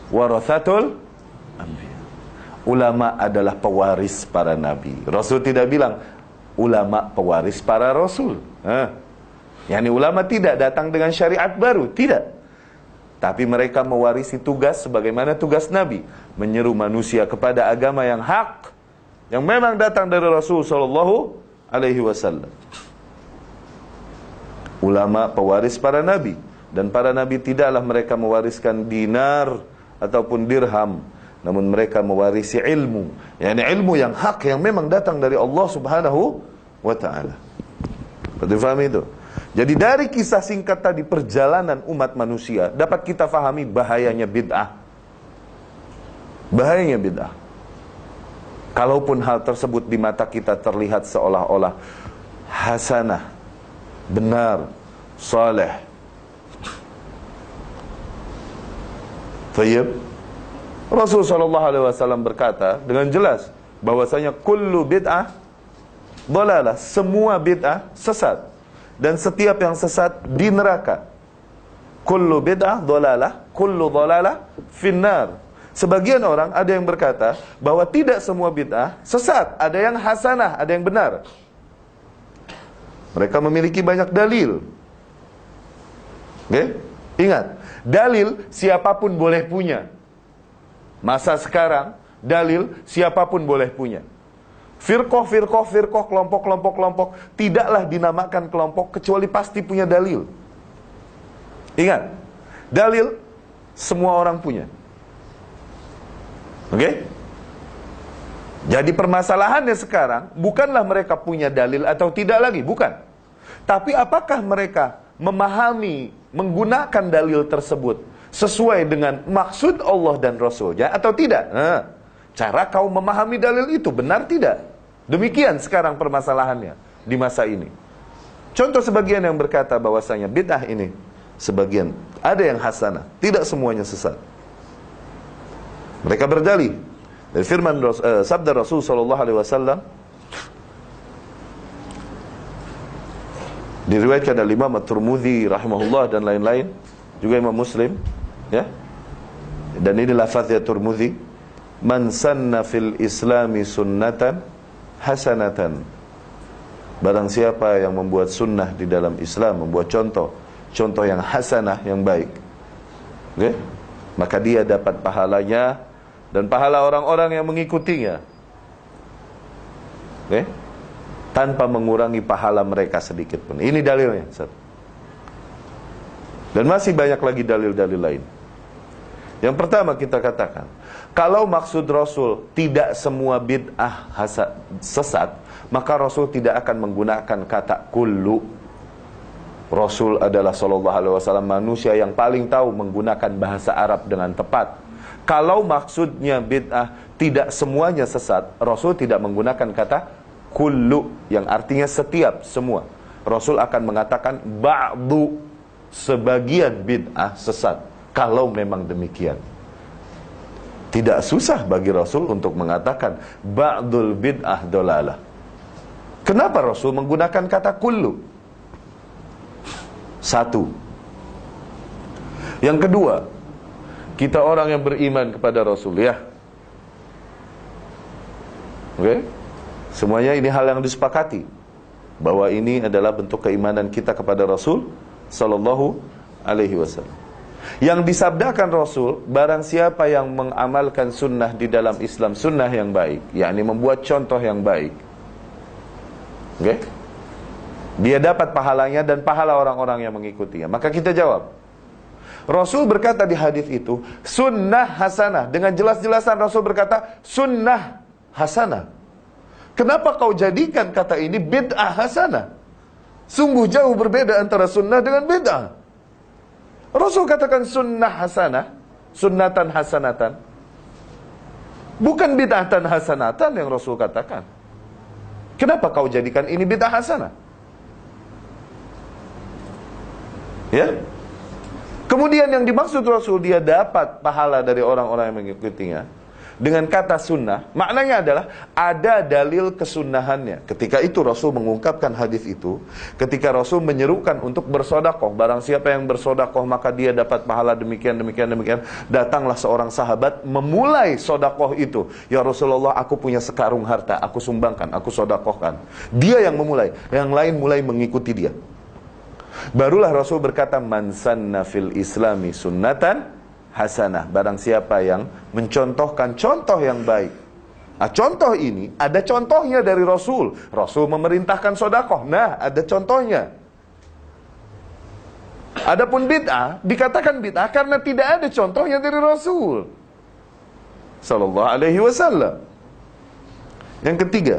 warathatul anbiya. Ulama adalah pewaris para nabi. Rasul tidak bilang ulama pewaris para rasul. Yani ulama tidak datang dengan syariat baru, tidak. Tapi mereka mewarisi tugas sebagaimana tugas nabi, menyeru manusia kepada agama yang hak, yang memang datang dari Rasul sallallahu alaihi wasallam. Ulama pewaris para nabi, dan para nabi tidaklah mereka mewariskan dinar ataupun dirham, namun mereka mewarisi ilmu, yakni ilmu yang hak yang memang datang dari Allah Subhanahu wa taala. Betul faham itu? Jadi dari kisah singkat tadi perjalanan umat manusia dapat kita fahami bahayanya bid'ah. Bahayanya bid'ah. Kalaupun hal tersebut di mata kita terlihat seolah-olah hasanah, benar, saleh. Tayyib. Rasul sallallahu alaihi wasallam berkata dengan jelas bahwasanya kullu bid'ah dhalalah, semua bid'ah sesat, dan setiap yang sesat di neraka. Kullu bid'ah dhalalah, kullu dhalalah finnar. Sebagian orang ada yang berkata bahwa tidak semua bid'ah sesat, ada yang hasanah, ada yang benar. Mereka memiliki banyak dalil. Oke? Ingat, dalil siapapun boleh punya. Masa sekarang, dalil siapapun boleh punya. Firqoh, kelompok, tidaklah dinamakan kelompok kecuali pasti punya dalil. Ingat, dalil semua orang punya. Oke? Jadi permasalahannya sekarang bukanlah mereka punya dalil atau tidak lagi, bukan. Tapi apakah mereka memahami, menggunakan dalil tersebut sesuai dengan maksud Allah dan Rasulnya atau tidak? Cara kau memahami dalil itu benar tidak? Demikian sekarang permasalahannya di masa ini. Contoh sebagian yang berkata bahwasanya bid'ah ini sebagian ada yang hasanah, tidak semuanya sesat. Mereka berdalih dari firman sabda Rasul sallallahu alaihi wasallam, diriwayatkan oleh Imam At-Tirmidzi rahimahullah dan lain-lain, juga Imam Muslim, ya. Dan ini lafaznya Tirmidzi, man sanna fil islami sunnatan hasanatan. Barang siapa yang membuat sunnah di dalam Islam, membuat contoh yang hasanah, yang baik, okay? Maka dia dapat pahalanya dan pahala orang-orang yang mengikutinya, okay? Tanpa mengurangi pahala mereka sedikit pun. Ini dalilnya, Ustaz. Dan masih banyak lagi dalil-dalil lain. Yang pertama kita katakan, kalau maksud Rasul tidak semua bid'ah sesat, maka Rasul tidak akan menggunakan kata kullu. Rasul adalah sallallahu alaihi wasallam manusia yang paling tahu menggunakan bahasa Arab dengan tepat. Kalau maksudnya bid'ah tidak semuanya sesat, Rasul tidak menggunakan kata kullu yang artinya setiap, semua. Rasul akan mengatakan ba'du, sebagian bid'ah sesat. Kalau memang demikian, tidak susah bagi Rasul untuk mengatakan ba'dul bid'ah dolalah. Kenapa Rasul menggunakan kata kullu? Satu. Yang kedua, kita orang yang beriman kepada Rasul, ya. Oke? Semuanya ini hal yang disepakati bahwa ini adalah bentuk keimanan kita kepada Rasul sallallahu alaihi wasallam. Yang disabdakan Rasul, barang siapa yang mengamalkan sunnah di dalam Islam, sunnah yang baik, yakni membuat contoh yang baik, okay? Dia dapat pahalanya dan pahala orang-orang yang mengikutinya. Maka kita jawab, Rasul berkata di hadis itu sunnah hasanah. Dengan jelas-jelasan Rasul berkata sunnah hasanah. Kenapa kau jadikan kata ini bid'ah hasanah? Sungguh jauh berbeda antara sunnah dengan bid'ah. Rasul katakan sunnah hasanah, sunnatan hasanatan. Bukan bid'atan hasanatan yang Rasul katakan. Kenapa kau jadikan ini bid'ah hasanah? Ya. Kemudian yang dimaksud Rasul, dia dapat pahala dari orang-orang yang mengikutinya dengan kata sunnah. Maknanya adalah ada dalil kesunnahannya. Ketika itu Rasul mengungkapkan hadis itu, ketika Rasul menyerukan untuk bersodakoh, barang siapa yang bersodakoh maka dia dapat pahala demikian, demikian, demikian. Datanglah seorang sahabat memulai sodakoh itu. Ya Rasulullah, aku punya sekarung harta, aku sumbangkan, aku sodakohkan. Dia yang memulai, yang lain mulai mengikuti dia. Barulah Rasul berkata, man sanna fil islami sunnatan hasanah. Barang siapa yang mencontohkan contoh yang baik. Nah, contoh ini ada contohnya dari Rasul. Rasul memerintahkan sodakoh. Nah, ada contohnya. Adapun bid'ah, dikatakan bid'ah karena tidak ada contohnya dari Rasul sallallahu alaihi wasallam. Yang ketiga,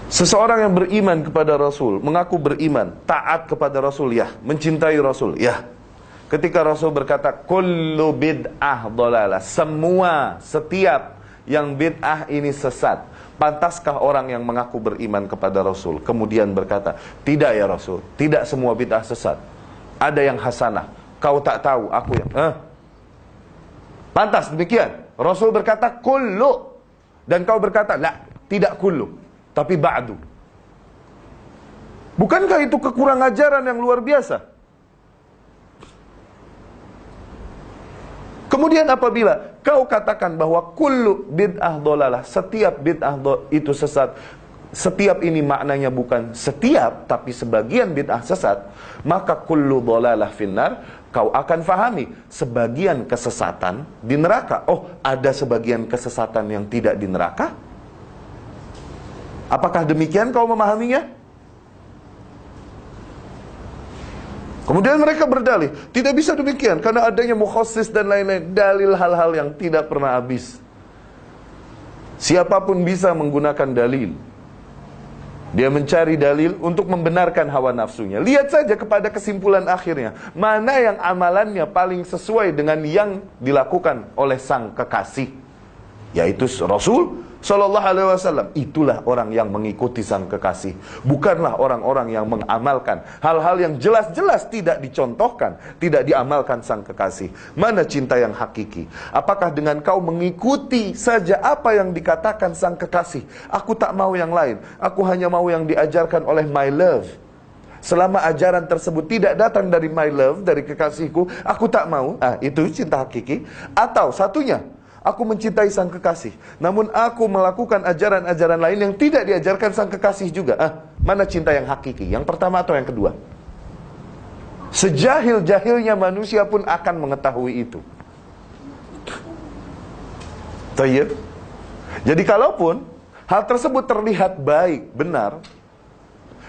seseorang yang beriman kepada Rasul, mengaku beriman, taat kepada Rasul, ya, mencintai Rasul, ya. Ketika Rasul berkata, kullu bid'ah dhalalah, semua, setiap yang bid'ah ini sesat. Pantaskah orang yang mengaku beriman kepada Rasul kemudian berkata, tidak ya Rasul, tidak semua bid'ah sesat. Ada yang hasanah, kau tak tahu, aku yang pantas demikian? Rasul berkata, kullu. Dan kau berkata, la, tidak kullu, tapi ba'du. Bukankah itu kekurang ajaran yang luar biasa? Kemudian apabila kau katakan bahwa kullu bid'ah dhalalah, setiap bid'ah itu sesat, setiap ini maknanya bukan setiap, tapi sebagian bid'ah sesat, maka kullu dhalalah finnar, kau akan fahami sebagian kesesatan di neraka. Oh, ada sebagian kesesatan yang tidak di neraka? Apakah demikian kau memahaminya? Kemudian mereka berdalih, tidak bisa demikian karena adanya mukhassis dan lain-lain, dalil hal-hal yang tidak pernah habis. Siapapun bisa menggunakan dalil. Dia mencari dalil untuk membenarkan hawa nafsunya. Lihat saja kepada kesimpulan akhirnya, mana yang amalannya paling sesuai dengan yang dilakukan oleh sang kekasih, yaitu Rasul Sallallahu Alaihi Wasallam. Itulah orang yang mengikuti sang kekasih, bukanlah orang-orang yang mengamalkan hal-hal yang jelas-jelas tidak dicontohkan, tidak diamalkan sang kekasih. Mana cinta yang hakiki? Apakah dengan kau mengikuti saja apa yang dikatakan sang kekasih? Aku tak mau yang lain, aku hanya mau yang diajarkan oleh my love. Selama ajaran tersebut tidak datang dari my love, dari kekasihku, aku tak mau. Itu cinta hakiki. Atau satunya, aku mencintai sang kekasih, namun aku melakukan ajaran-ajaran lain yang tidak diajarkan sang kekasih juga. Mana cinta yang hakiki? Yang pertama atau yang kedua? Sejahil-jahilnya manusia pun akan mengetahui itu. Tayyib. Jadi kalaupun hal tersebut terlihat baik, benar,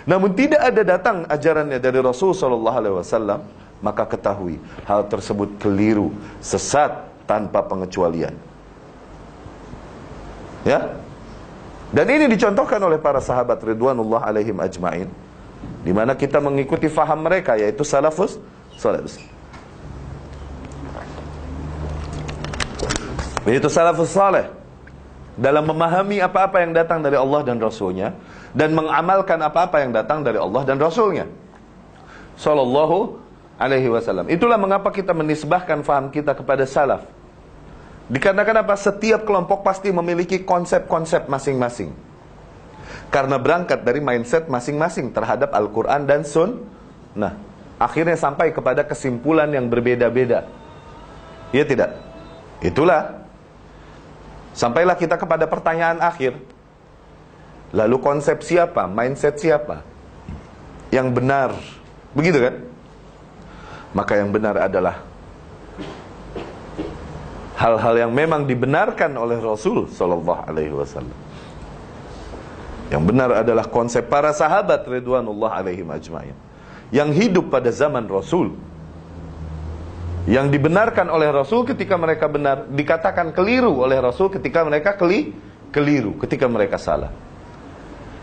namun tidak ada datang ajarannya dari Rasul Sallallahu Alaihi Wasallam, maka ketahui hal tersebut keliru, sesat, tanpa pengecualian. Ya. Dan ini dicontohkan oleh para sahabat ridwanullah alaihim ajmain, di mana kita mengikuti faham mereka, yaitu salafus saleh. Yaitu salafus saleh dalam memahami apa-apa yang datang dari Allah dan Rasulnya, dan mengamalkan apa-apa yang datang dari Allah dan Rasulnya Sallallahu Alaihi Wasallam. Itulah mengapa kita menisbahkan faham kita kepada salaf. Dikarenakan apa? Setiap kelompok pasti memiliki konsep-konsep masing-masing, karena berangkat dari mindset masing-masing terhadap Al-Quran dan Sunnah. Akhirnya sampai kepada kesimpulan yang berbeda-beda. Iya tidak? Itulah, sampailah kita kepada pertanyaan akhir. Lalu konsep siapa? Mindset siapa yang benar? Begitu kan? Maka yang benar adalah hal-hal yang memang dibenarkan oleh Rasul Sallallahu Alaihi Wasallam. Yang benar adalah konsep para sahabat ridwanullah alaihim ajma'in, yang hidup pada zaman Rasul, yang dibenarkan oleh Rasul ketika mereka benar, dikatakan keliru oleh Rasul ketika mereka keliru, ketika mereka salah.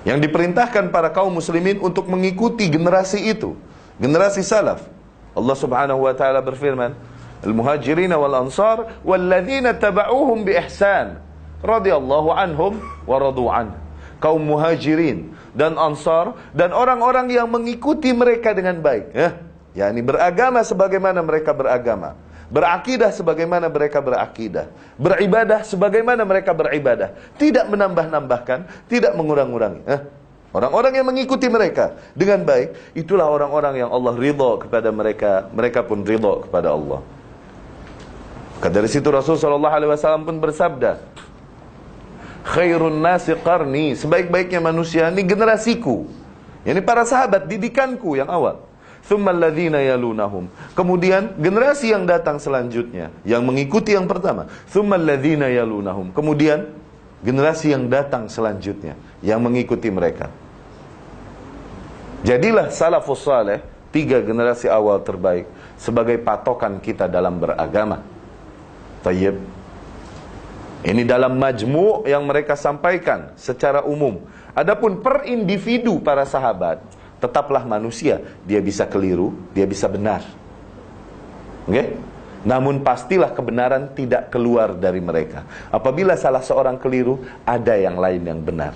Yang diperintahkan para kaum muslimin untuk mengikuti generasi itu, generasi salaf. Allah subhanahu wa ta'ala berfirman, Al-muhajirin wal ansar walladzina taba'uhum bi ihsan radhiyallahu anhum wa radu an. Kaum muhajirin dan ansar dan orang-orang yang mengikuti mereka dengan baik, yakni beragama sebagaimana mereka beragama, berakidah sebagaimana mereka berakidah, beribadah sebagaimana mereka beribadah, tidak menambah-nambahkan, tidak mengurang-urangi. Orang-orang yang mengikuti mereka dengan baik, itulah orang-orang yang Allah ridha kepada mereka, mereka pun ridha kepada Allah. Maka dari situ Rasul SAW pun bersabda, khairun nasi qarni, sebaik-baiknya manusia ini generasiku, yakni para sahabat, didikanku yang awal. Tsummal ladzina yalunahum, kemudian generasi yang datang selanjutnya yang mengikuti yang pertama. Tsummal ladzina yalunahum, kemudian generasi yang datang selanjutnya yang mengikuti mereka. Jadilah salafus saleh, 3 generasi awal terbaik, sebagai patokan kita dalam beragama. Tayyib. Ini dalam majmu' yang mereka sampaikan secara umum. Adapun per individu para sahabat, tetaplah manusia, dia bisa keliru, dia bisa benar. Oke? Namun pastilah kebenaran tidak keluar dari mereka. Apabila salah seorang keliru, ada yang lain yang benar.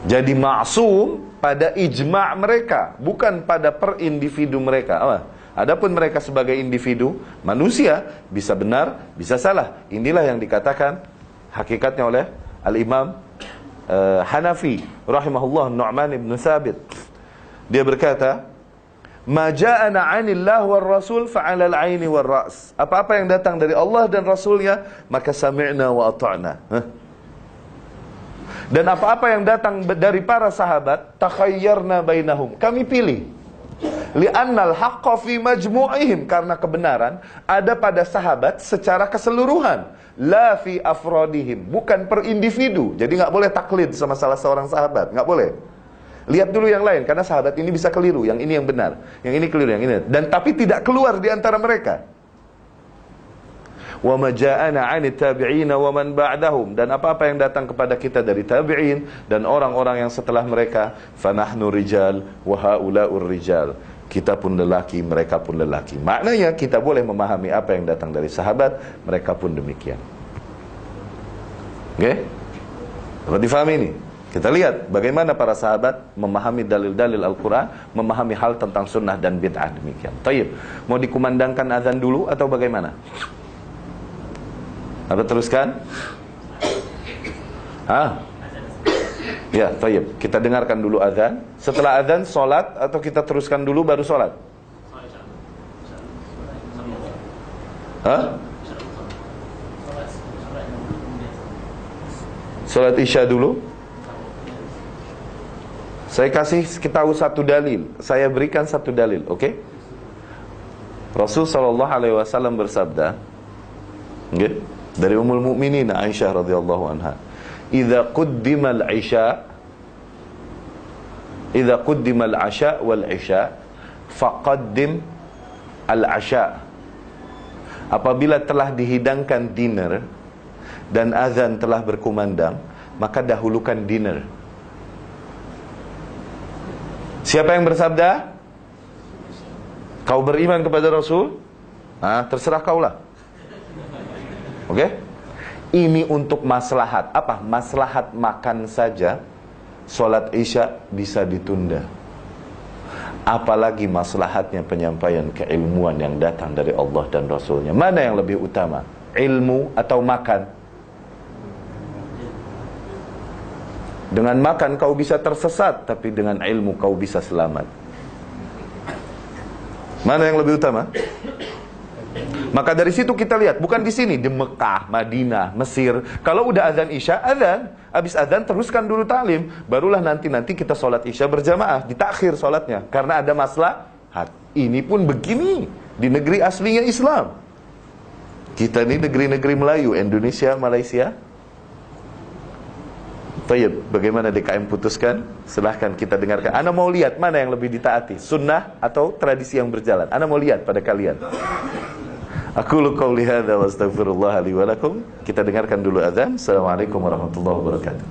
Jadi maksum pada ijma' mereka, bukan pada per individu mereka. Adapun mereka sebagai individu, manusia, bisa benar, bisa salah. Inilah yang dikatakan hakikatnya oleh Al-Imam Hanafi rahimahullah, Nu'man ibn Thabit. Dia berkata, ma ja'ana 'anillah war rasul fa'ala al-'aini war ra's. Apa-apa yang datang dari Allah dan Rasulnya, maka sami'na wa ata'na. Dan apa-apa yang datang dari para sahabat, takhayyarna bainahum, kami pilih. Li'annal haqqa fi majmu'ihim, karena kebenaran ada pada sahabat secara keseluruhan, la fi afrodihim, bukan per individu. Jadi nggak boleh taklid sama salah seorang sahabat, nggak boleh. Lihat dulu yang lain, karena sahabat ini bisa keliru, yang ini yang benar, yang ini keliru, yang ini. Dan tapi tidak keluar di antara mereka. Wa ma ja'ana 'anit tabi'in wa man ba'dahum, dan apa-apa yang datang kepada kita dari tabi'in dan orang-orang yang setelah mereka, fa nahnu rijal wa haula'ur rijal. Kita pun lelaki, mereka pun lelaki. Maknanya kita boleh memahami apa yang datang dari sahabat, mereka pun demikian. Oke? Dapat difahami ini? Kita lihat bagaimana para sahabat memahami dalil-dalil Al-Quran, memahami hal tentang sunnah dan bid'ah demikian. Tayyib. Mau dikumandangkan azan dulu atau bagaimana? Apa teruskan? Ya, tayyib. Kita dengarkan dulu azan. Setelah azan, solat atau kita teruskan dulu baru solat? Solat isya dulu. Saya kasih tahu satu dalil. Saya berikan satu dalil, oke? Rasul sallallahu alaihi wasallam bersabda, okay? Dari Ummul Mukminin Aisyah radhiyallahu anha, idza quddimal asya wal isya faqaddim al asya. Apabila telah dihidangkan dinner dan azan telah berkumandang, maka dahulukan dinner. Siapa yang bersabda? Kau beriman kepada Rasul? Terserah kaulah. Oke? Ini untuk maslahat. Apa? Maslahat makan saja, sholat isya bisa ditunda. Apalagi maslahatnya penyampaian keilmuan yang datang dari Allah dan Rasulnya. Mana yang lebih utama? Ilmu atau makan? Dengan makan kau bisa tersesat, tapi dengan ilmu kau bisa selamat. Mana yang lebih utama? Maka dari situ kita lihat, bukan di sini, di Mekah, Madinah, Mesir. Kalau udah azan isya, azan. Habis azan teruskan dulu ta'lim. Barulah nanti kita sholat isya berjamaah, ditakhir sholatnya. Karena ada maslahat. Ini pun begini di negeri aslinya Islam. Kita ini negeri-negeri Melayu, Indonesia, Malaysia. Tayyib, bagaimana DKM putuskan? Silahkan kita dengarkan. Ana mau lihat mana yang lebih ditaati, sunnah atau tradisi yang berjalan. Ana mau lihat pada kalian. Aqulu qouli hadza wa astaghfirullah li wa lakum. Kita dengarkan dulu azan. Assalamualaikum warahmatullahi wabarakatuh.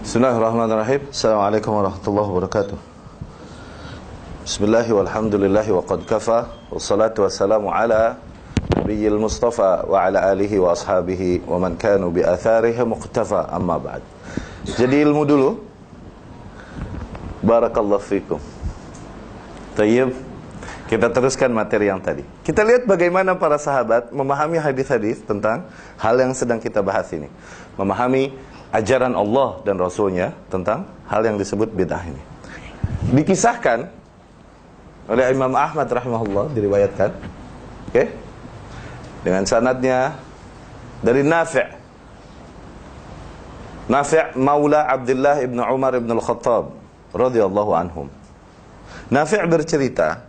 Bismillahirrahmanirrahim. Assalamualaikum warahmatullahi wabarakatuh. Bismillahi walhamdulillahi wa qad kafa. Wassalatu wassalamu ala nabiyil mustafa wa ala alihi wa ashabihi wa man kanu bi atharihi muqtafa, amma ba'd. Jadi ilmu dulu. Barakallahu fikum. Tayyib. Kita teruskan materi yang tadi. Kita lihat bagaimana para sahabat memahami hadis-hadis tentang hal yang sedang kita bahas ini. Memahami ajaran Allah dan Rasulnya tentang hal yang disebut bid'ah ini. Dikisahkan oleh Imam Ahmad rahimahullah, diriwayatkan, oke, dengan sanadnya dari Nafi' maula Abdullah ibn Umar ibn al-Khattab radhiyallahu anhum. Nafi' bercerita,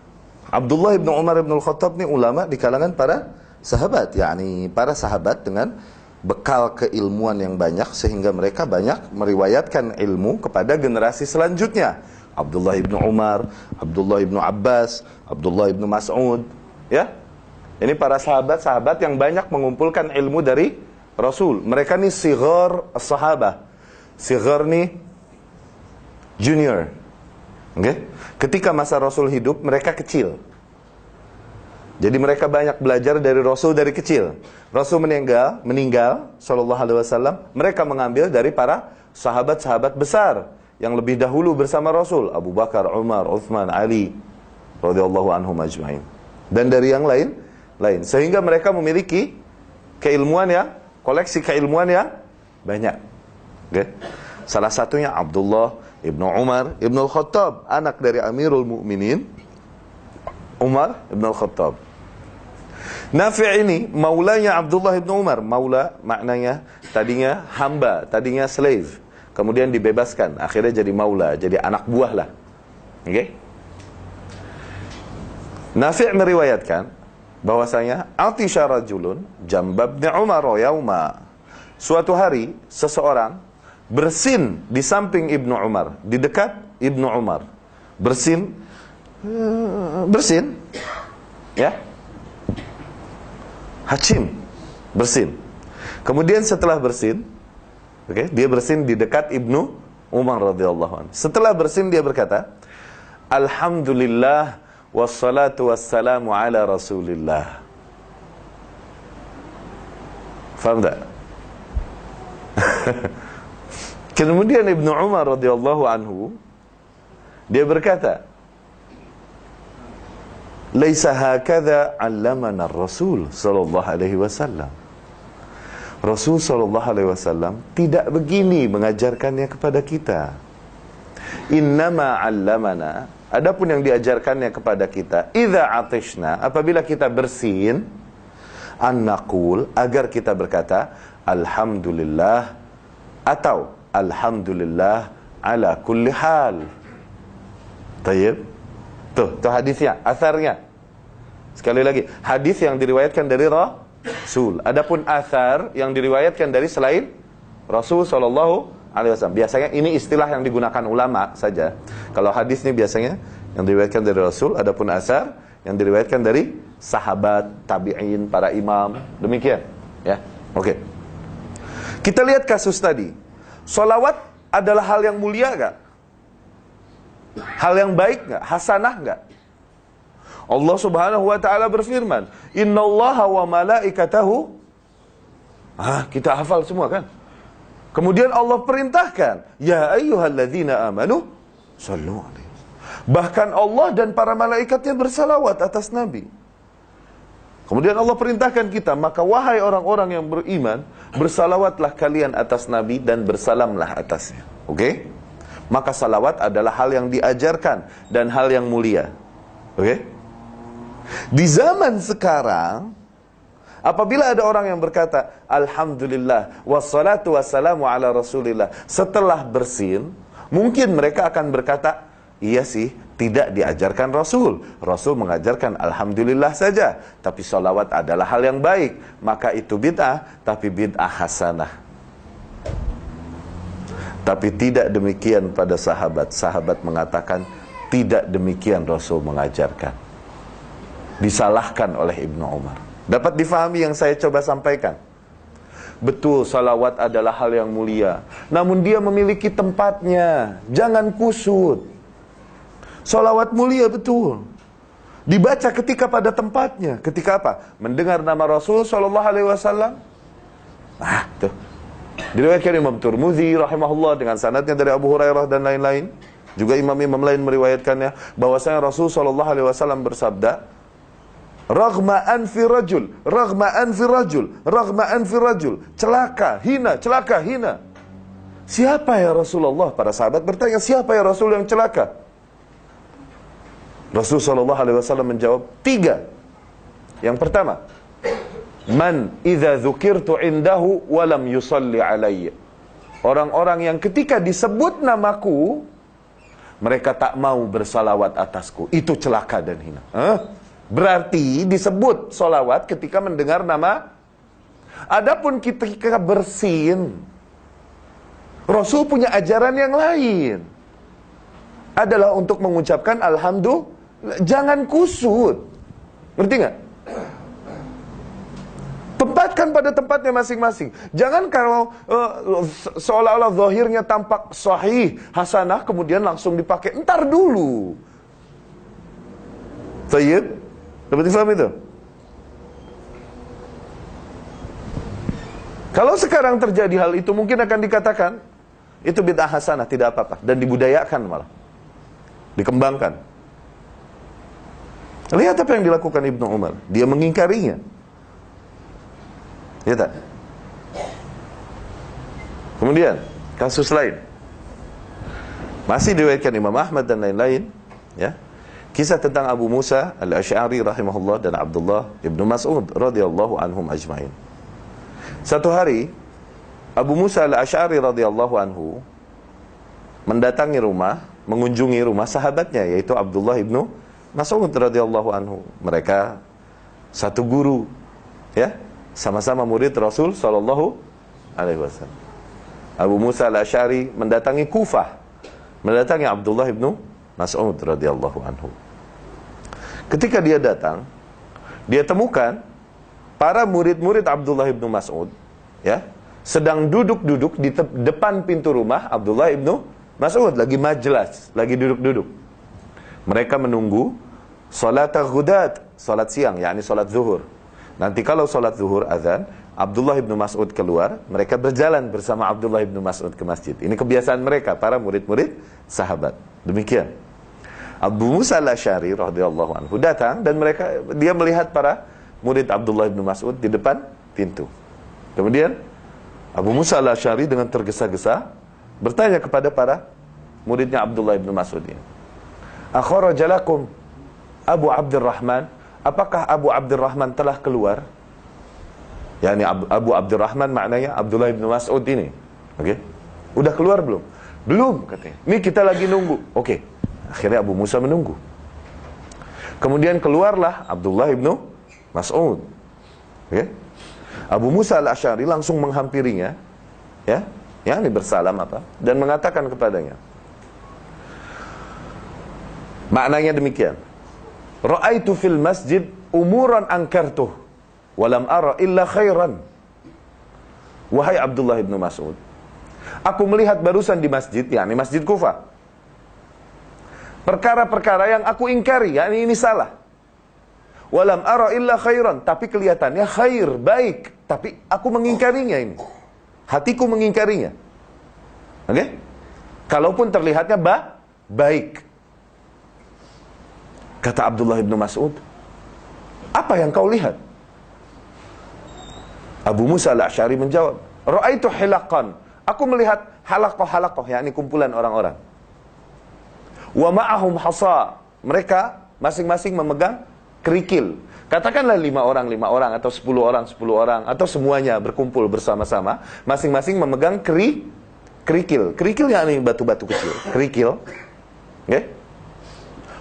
Abdullah ibn Umar ibn al-Khattab ini ulama di kalangan para sahabat, yakni para sahabat dengan bekal keilmuan yang banyak sehingga mereka banyak meriwayatkan ilmu kepada generasi selanjutnya. Abdullah ibn Umar, Abdullah ibn Abbas, Abdullah ibn Mas'ud, ya. Ini para sahabat-sahabat yang banyak mengumpulkan ilmu dari Rasul. Mereka ni sighar as-sahabah. Sighar ni junior. Okay? Ketika masa Rasul hidup, mereka kecil. Jadi mereka banyak belajar dari Rasul dari kecil. Rasul meninggal sallallahu alaihi wasallam, mereka mengambil dari para sahabat-sahabat besar yang lebih dahulu bersama Rasul, Abu Bakar, Umar, Uthman, Ali radhiyallahu anhum ajma'in. Dan dari yang lain. Sehingga mereka memiliki keilmuan yang, koleksi keilmuan yang banyak. Okay? Salah satunya Abdullah ibnu Umar ibnu al-Khattab, anak dari Amirul Mukminin Umar ibnu al-Khattab. Nafi' ini maulanya Abdullah ibn Umar. Maula maknanya tadinya hamba, tadinya slave, kemudian dibebaskan, akhirnya jadi maula, jadi anak buah lah. Okay? Nafi' meriwayatkan bahwasanya atisha rajulun jamba ibn Umar yauma. Suatu hari seseorang bersin di samping Ibnu Umar, di dekat Ibnu Umar. Bersin ya, hacim, bersin. Kemudian setelah bersin, dia bersin di dekat Ibnu Umar radhiyallahu anhu. Setelah bersin dia berkata, Alhamdulillah wassalatu wassalamu ala Rasulillah. Faham tak? Kemudian Ibnu Umar radhiyallahu anhu dia berkata, Laisa hakadha 'allamana ar-Rasul sallallahu alaihi wasallam. Rasul sallallahu alaihi wasallam tidak begini mengajarkannya kepada kita. Innama 'allamana, adapun yang diajarkannya kepada kita, idza 'atishna, apabila kita bersin, an naqul, agar kita berkata alhamdulillah atau alhamdulillah ala kulli hal. Tayyib. Tuh hadisnya, asarnya. Sekali lagi, hadis yang diriwayatkan dari Rasul. Adapun asar yang diriwayatkan dari selain Rasul sallallahu alaihi wasallam. Biasanya ini istilah yang digunakan ulama saja. Kalau hadis ini biasanya yang diriwayatkan dari Rasul, adapun asar yang diriwayatkan dari sahabat, tabi'in, para imam. Demikian, ya. Oke. Kita lihat kasus tadi. Sholawat adalah hal yang mulia enggak? Hal yang baik enggak? Hasanah enggak? Allah Subhanahu wa taala berfirman, "Innallaha wa malaikatahu." Kita hafal semua kan? Kemudian Allah perintahkan, "Ya ayyuhalladzina amanu shallu alaihi." Bahkan Allah dan para malaikatnya bersalawat atas Nabi. Kemudian Allah perintahkan kita, maka wahai orang-orang yang beriman, bersalawatlah kalian atas Nabi dan bersalamlah atasnya. Oke? Maka salawat adalah hal yang diajarkan dan hal yang mulia. Oke? Di zaman sekarang, apabila ada orang yang berkata, Alhamdulillah, wassalatu wassalamu ala Rasulillah, setelah bersin, Mungkin mereka akan berkata, iya sih, tidak diajarkan Rasul. Rasul mengajarkan alhamdulillah saja. Tapi sholawat adalah hal yang baik. Maka itu bid'ah, tapi bid'ah hasanah. Tapi tidak demikian pada sahabat. Sahabat mengatakan, tidak demikian Rasul mengajarkan. Disalahkan oleh Ibnu Umar. Dapat difahami yang saya coba sampaikan? Betul, salawat adalah hal yang mulia. Namun dia memiliki tempatnya. Jangan kusut. Salawat mulia betul. Dibaca ketika pada tempatnya. Ketika apa? Mendengar nama Rasul SAW. Tuh. Diriwayatkan Imam Tirmidzi rahimahullah dengan sanadnya dari Abu Hurairah dan lain-lain. Juga imam-imam lain meriwayatkannya bahwasanya Rasul SAW bersabda, "Raghma anfi rajul, raghma anfi rajul, raghma anfi rajul." Celaka, hina, celaka, hina. Siapa ya Rasulullah? Para sahabat bertanya, siapa ya Rasul yang celaka? Rasul SAW menjawab 3. Yang pertama, man idza dzukirtu indahu walam yusalli alayya. Orang-orang yang ketika disebut namaku mereka tak mau bersalawat atasku. Itu celaka dan hina. Berarti disebut salawat ketika mendengar nama. Adapun ketika bersin, Rasul punya ajaran yang lain. Adalah untuk mengucapkan alhamdulillah. Jangan kusut. Ngerti gak? Tempatkan pada tempatnya masing-masing. Jangan kalau seolah-olah zahirnya tampak sahih, hasanah, kemudian langsung dipakai. Entar dulu. Tayyib? Dapat difaham itu? Kalau sekarang terjadi hal itu, mungkin akan dikatakan itu bid'ah hasanah, tidak apa-apa. Dan dibudayakan malah. Dikembangkan. Lihat apa yang dilakukan Ibnu Umar. Dia mengingkarinya. Ya tak? Kemudian kasus lain. Masih diriwayatkan Imam Ahmad dan lain-lain, ya. Kisah tentang Abu Musa Al-Asy'ari rahimahullah dan Abdullah ibnu Mas'ud radhiyallahu anhum ajma'in. Satu hari Abu Musa Al-Asy'ari radhiyallahu anhu mendatangi rumah, mengunjungi rumah sahabatnya yaitu Abdullah ibnu Mas'ud radhiyallahu anhu. Mereka satu guru, ya. Sama-sama murid Rasul sallallahu alaihi wasallam. Abu Musa Al-Asy'ari mendatangi Kufah, mendatangi Abdullah ibnu Mas'ud radhiyallahu anhu. Ketika dia datang, dia temukan para murid-murid Abdullah ibnu Mas'ud, ya, sedang duduk-duduk di depan pintu rumah Abdullah ibnu Mas'ud, lagi majlis, lagi duduk-duduk. Mereka menunggu salat ghudat, salat siang, yakni salat zuhur. Nanti kalau salat zuhur azan, Abdullah ibnu Mas'ud keluar, mereka berjalan bersama Abdullah ibnu Mas'ud ke masjid. Ini kebiasaan mereka, para murid-murid sahabat. Demikian. Abu Musa Al-Asy'ari radhiyallahu anhu datang dan dia melihat para murid Abdullah ibnu Mas'ud di depan pintu. Kemudian Abu Musa Al-Asy'ari dengan tergesa-gesa bertanya kepada para muridnya Abdullah ibnu Mas'ud ini, "Akhraja lakum Abu Abdurrahman?" Apakah Abu Abdurrahman telah keluar? Yani Abu Abdurrahman maknanya Abdullah ibnu Mas'ud ini. Oke? Udah keluar belum? Belum, katanya. Ini kita lagi nunggu. Oke. Akhirnya Abu Musa menunggu. Kemudian keluarlah Abdullah ibnu Mas'ud. Oke? Abu Musa Al-Asy'ari langsung menghampirinya, ya, ini bersalam dan mengatakan kepadanya. Maknanya demikian. Ra'aitu fil masjid umuran ankartuh walam ara illa khairan. Wahai Abdullah ibnu Mas'ud, aku melihat barusan di masjid, yakni Masjid Kufah, perkara-perkara yang aku ingkari, yakni ini salah. Walam ara illa khairan, tapi kelihatannya khair, baik, tapi aku mengingkarinya ini. Hatiku mengingkarinya. Oke? Kalaupun terlihatnya baik. Kata Abdullah ibnu Mas'ud, apa yang kau lihat? Abu Musa Al-Asy'ari menjawab, ra'aitu hilaqan. Aku melihat halaqah-halaqah, yakni kumpulan orang-orang. Wa ma'ahum hasa. Mereka masing-masing memegang kerikil. Katakanlah 5 orang atau 10 orang atau semuanya berkumpul bersama-sama, masing-masing memegang kerikil. Kerikil yakni batu-batu kecil. Kerikil. Okay?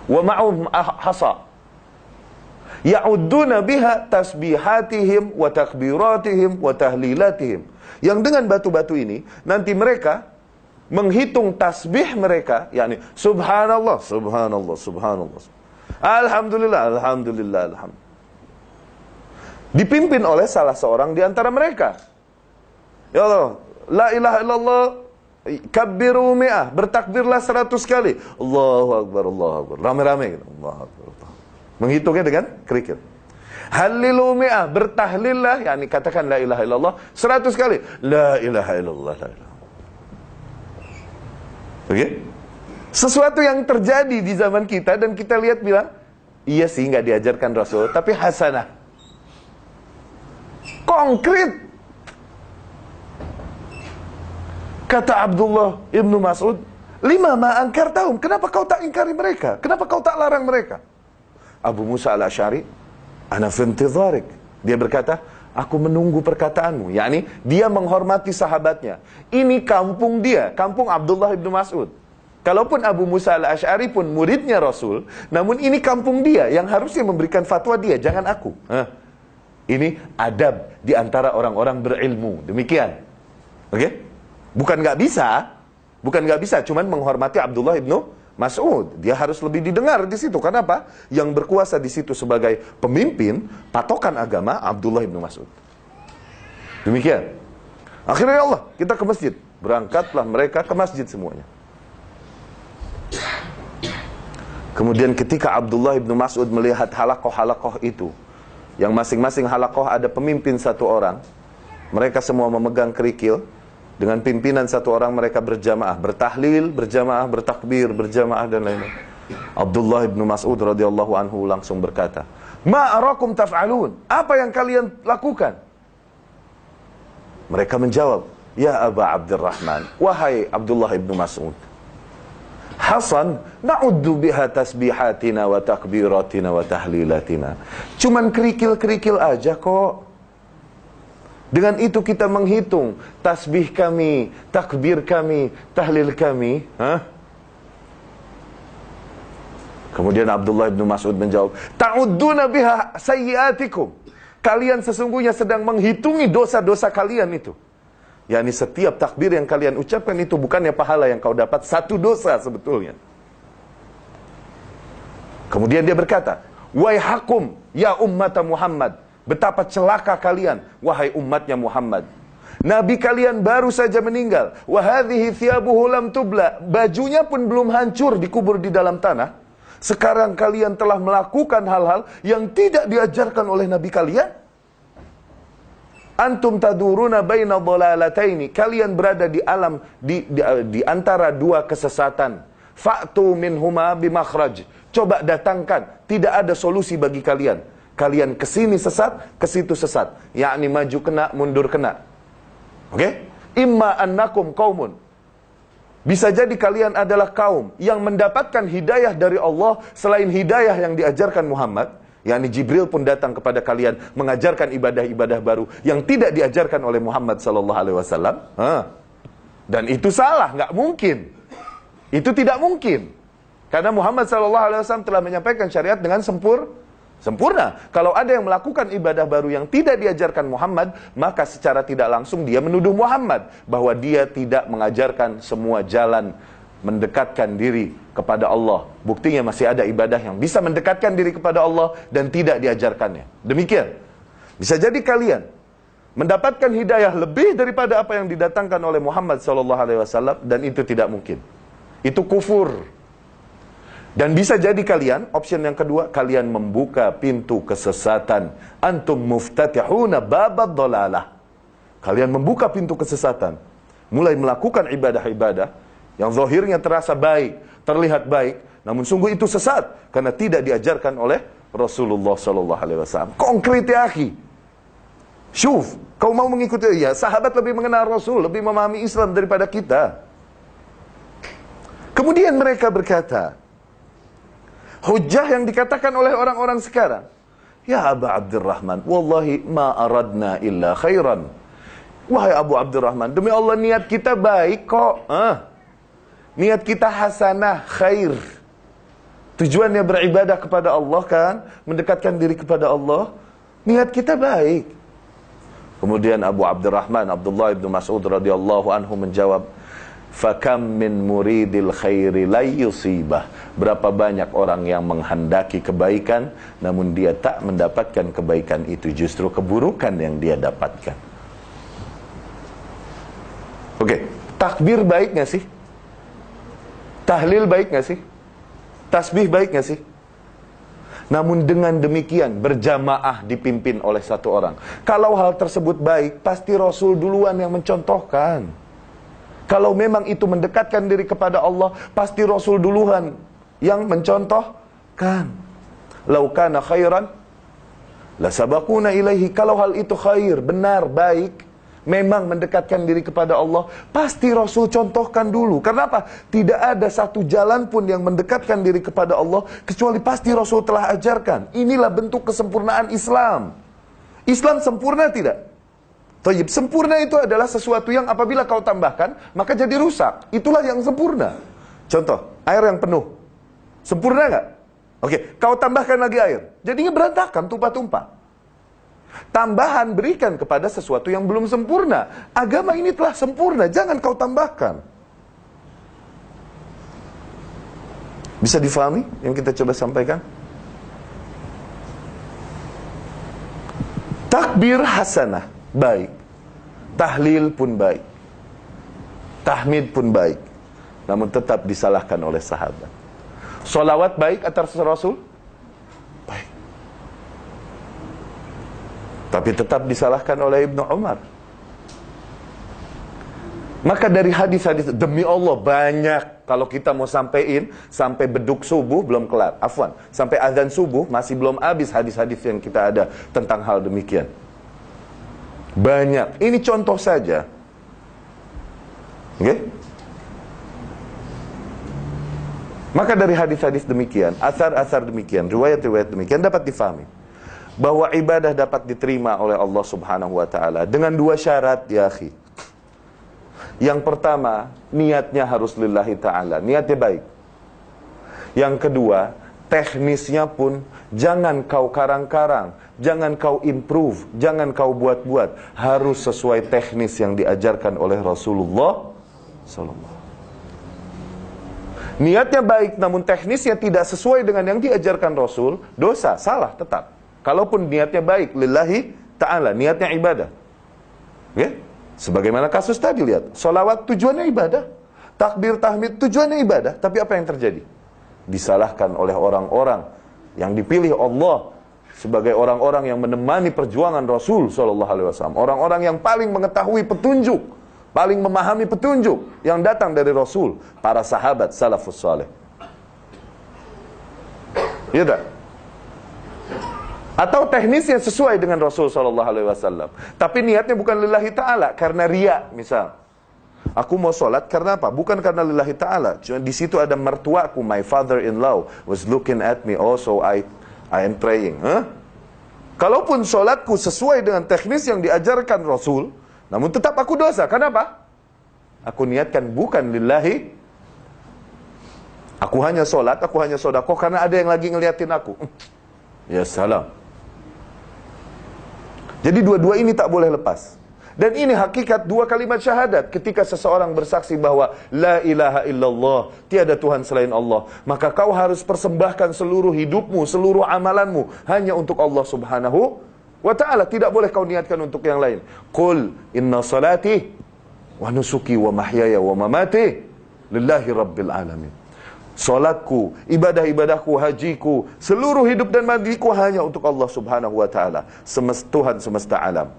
Wa ma'um hasa. Ya'udduna biha tasbihatihim wa takbiratihim wa tahlilatihim. Yang dengan batu-batu ini nanti mereka menghitung tasbih mereka, yakni subhanallah, subhanallah, subhanallah. Alhamdulillah, alhamdulillah, alhamdulillah. Dipimpin oleh salah seorang di antara mereka. Ya Allah, la ilaha illallah, kabbiru mi'ah, bertakbirlah 100 kali. Allahu akbar, Allahu akbar. Rame-rame gitu. Allahu akbar. Menghitungnya dengan kerikil. Halilu mi'ah, bertahlillah, yakni katakan la ilaha illallah 100 kali. La ilaha illallah, la ilaha. Oke? Sesuatu yang terjadi di zaman kita dan kita lihat bilang, iya sih nggak diajarkan Rasul, tapi hasanah. Konkret. Kata Abdullah ibnu Mas'ud, lima ma angkar tahun, kenapa kau tak ingkari mereka? Kenapa kau tak larang mereka? Abu Musa al-Asy'ari, ana fi intidharik. Dia berkata, aku menunggu perkataanmu. Yakni dia menghormati sahabatnya. Ini kampung dia, kampung Abdullah ibnu Mas'ud. Kalaupun Abu Musa al-Asy'ari pun muridnya Rasul, namun ini kampung dia yang harusnya memberikan fatwa dia, jangan aku. Ini adab di antara orang-orang berilmu. Demikian. Oke? Bukan nggak bisa, cuman menghormati Abdullah ibnu Mas'ud. Dia harus lebih didengar di situ. Kenapa? Yang berkuasa di situ sebagai pemimpin patokan agama Abdullah ibnu Mas'ud. Demikian. Akhirnya Allah, kita ke masjid. Berangkatlah mereka ke masjid semuanya. Kemudian ketika Abdullah ibnu Mas'ud melihat halakoh-halakoh itu, yang masing-masing halakoh ada pemimpin satu orang, mereka semua memegang kerikil. Dengan pimpinan satu orang mereka berjamaah, bertahlil, berjamaah, bertakbir, berjamaah dan lain-lain. Abdullah ibnu Mas'ud radhiyallahu anhu langsung berkata, "Ma arakum taf'alun?" Apa yang kalian lakukan? Mereka menjawab, "Ya Aba Abdurrahman, wahai Abdullah ibnu Mas'ud, Hasan, na'uddu biha tasbihatina wa takbiratina wa tahlilatina." Cuman kerikil-kerikil aja kok. Dengan itu kita menghitung tasbih kami, takbir kami, tahlil kami. Kemudian Abdullah ibnu Mas'ud menjawab, ta'udduna biha sayyiatikum. Kalian sesungguhnya sedang menghitungi dosa-dosa kalian itu. yakni setiap takbir yang kalian ucapkan itu bukannya pahala yang kau dapat, satu dosa sebetulnya. Kemudian dia berkata, "Waihakum ya ummata Muhammad." Betapa celaka kalian, wahai umatnya Muhammad. Nabi kalian baru saja meninggal. Wa hadhihi thiyabuhu lam tubla. Bajunya pun belum hancur, dikubur di dalam tanah. Sekarang kalian telah melakukan hal-hal yang tidak diajarkan oleh Nabi kalian. Antum taduruna baina dhalalataini. Kalian berada di alam di antara dua kesesatan. Fa'tu minhuma bimakhraj. Coba datangkan, tidak ada solusi bagi kalian. Kalian kesini sesat, kesitu sesat. Yakni maju kena, mundur kena. Oke? Imma annakum qaumun. Bisa jadi kalian adalah kaum yang mendapatkan hidayah dari Allah selain hidayah yang diajarkan Muhammad. Yakni Jibril pun datang kepada kalian mengajarkan ibadah-ibadah baru yang tidak diajarkan oleh Muhammad SAW. Dan itu salah, nggak mungkin. Itu tidak mungkin. Karena Muhammad SAW telah menyampaikan syariat dengan sempurna. Kalau ada yang melakukan ibadah baru yang tidak diajarkan Muhammad, maka secara tidak langsung dia menuduh Muhammad bahwa dia tidak mengajarkan semua jalan mendekatkan diri kepada Allah. Buktinya masih ada ibadah yang bisa mendekatkan diri kepada Allah dan tidak diajarkannya. Demikian. Bisa jadi kalian mendapatkan hidayah lebih daripada apa yang didatangkan oleh Muhammad SAW, dan itu tidak mungkin. Itu kufur. Dan bisa jadi kalian, option yang kedua, kalian membuka pintu kesesatan. Antum muftatihuna babad dhalalah. Kalian membuka pintu kesesatan. Mulai melakukan ibadah-ibadah yang zahirnya terasa baik, terlihat baik, namun sungguh itu sesat karena tidak diajarkan oleh Rasulullah SAW. Konkret ya akhi. Syuf, kau mau mengikuti, ya sahabat lebih mengenal Rasul, lebih memahami Islam daripada kita. Kemudian mereka berkata, hujjah yang dikatakan oleh orang-orang sekarang, ya Aba Abdurrahman, wallahi ma aradna illa khairan. Wahai Abu Abdurrahman, demi Allah niat kita baik kok. Niat kita hasanah, khair. Tujuannya beribadah kepada Allah kan, mendekatkan diri kepada Allah. Niat kita baik. Kemudian Abu Abdurrahman, Abdullah bin Mas'ud radhiyallahu anhu menjawab, "Fakam min muridil khairi la yusibah." Berapa banyak orang yang menghendaki kebaikan, namun dia tak mendapatkan kebaikan itu, justru keburukan yang dia dapatkan. Oke, takbir baik gak sih? Tahlil baik gak sih? Tasbih baik gak sih? Namun dengan demikian berjamaah dipimpin oleh satu orang. Kalau hal tersebut baik, pasti Rasul duluan yang mencontohkan. Kalau memang itu mendekatkan diri kepada Allah, pasti Rasul duluan yang mencontohkan. Lau kana khairan la sabaquna ilaihi. Kalau hal itu khair, benar, baik, memang mendekatkan diri kepada Allah, pasti Rasul contohkan dulu. Karena apa? Tidak ada satu jalan pun yang mendekatkan diri kepada Allah kecuali pasti Rasul telah ajarkan. Inilah bentuk kesempurnaan Islam. Islam sempurna tidak? Tayyib, sempurna itu adalah sesuatu yang apabila kau tambahkan, maka jadi rusak. Itulah yang sempurna. Contoh, air yang penuh. Sempurna nggak? Oke, kau tambahkan lagi air. Jadinya berantakan, tumpah-tumpah. Tambahan berikan kepada sesuatu yang belum sempurna. Agama ini telah sempurna, jangan kau tambahkan. Bisa difahami yang kita coba sampaikan? Takbir hasanah, baik. Tahlil pun baik. Tahmid pun baik. Namun tetap disalahkan oleh sahabat. Sholawat baik atas Rasul? Baik. Tapi tetap disalahkan oleh Ibnu Umar. Maka dari hadis-hadis, demi Allah banyak. Kalau kita mau sampein, sampai beduk subuh belum kelar. Afwan, sampai azan subuh masih belum habis hadis-hadis yang kita ada tentang hal demikian. Banyak. Ini contoh saja. Oke? Maka dari hadis-hadis demikian, asar-asar demikian, riwayat-riwayat demikian dapat difahami bahwa ibadah dapat diterima oleh Allah Subhanahu wa taala dengan dua syarat, ya akhi. Yang pertama, niatnya harus lillahi taala, niatnya baik. Yang kedua, teknisnya pun jangan kau karang-karang, jangan kau improve, jangan kau buat-buat, harus sesuai teknis yang diajarkan oleh Rasulullah sallallahu. Niatnya baik namun teknisnya tidak sesuai dengan yang diajarkan Rasul, dosa, salah tetap. Kalaupun niatnya baik, lillahi ta'ala, niatnya ibadah. Oke? Sebagaimana kasus tadi, lihat. Sholawat tujuannya ibadah. Takbir, tahmid tujuannya ibadah. Tapi apa yang terjadi? Disalahkan oleh orang-orang yang dipilih Allah sebagai orang-orang yang menemani perjuangan Rasul SAW. Orang-orang yang paling mengetahui petunjuk, paling memahami petunjuk yang datang dari Rasul. Para sahabat salafus saleh. Iya tak? Atau teknisnya sesuai dengan Rasul SAW, tapi niatnya bukan lillahi ta'ala, karena riya misal. Aku mau sholat karena apa? Bukan karena lillahi ta'ala. Cuma di situ ada mertuaku, my father-in-law was looking at me, also I am praying. Kalaupun sholatku sesuai dengan teknis yang diajarkan Rasul, namun tetap aku dosa. Kenapa? Aku niatkan bukan lillahi. Aku hanya sholat, aku hanya sedekah karena ada yang lagi ngeliatin aku. Ya salam. Jadi dua-dua ini tak boleh lepas. Dan ini hakikat dua kalimat syahadat. Ketika seseorang bersaksi bahwa la ilaha illallah, tiada Tuhan selain Allah, maka kau harus persembahkan seluruh hidupmu, seluruh amalanmu hanya untuk Allah Subhanahu wa ta'ala. Tidak boleh kau niatkan untuk yang lain. Qul inna salati wa nusuki wa mahyaya wa mamati lillahi rabbil alamin. Salatku, ibadah-ibadahku, hajiku, seluruh hidup dan matiku hanya untuk Allah Subhanahu wa ta'ala, Tuhan semesta alam.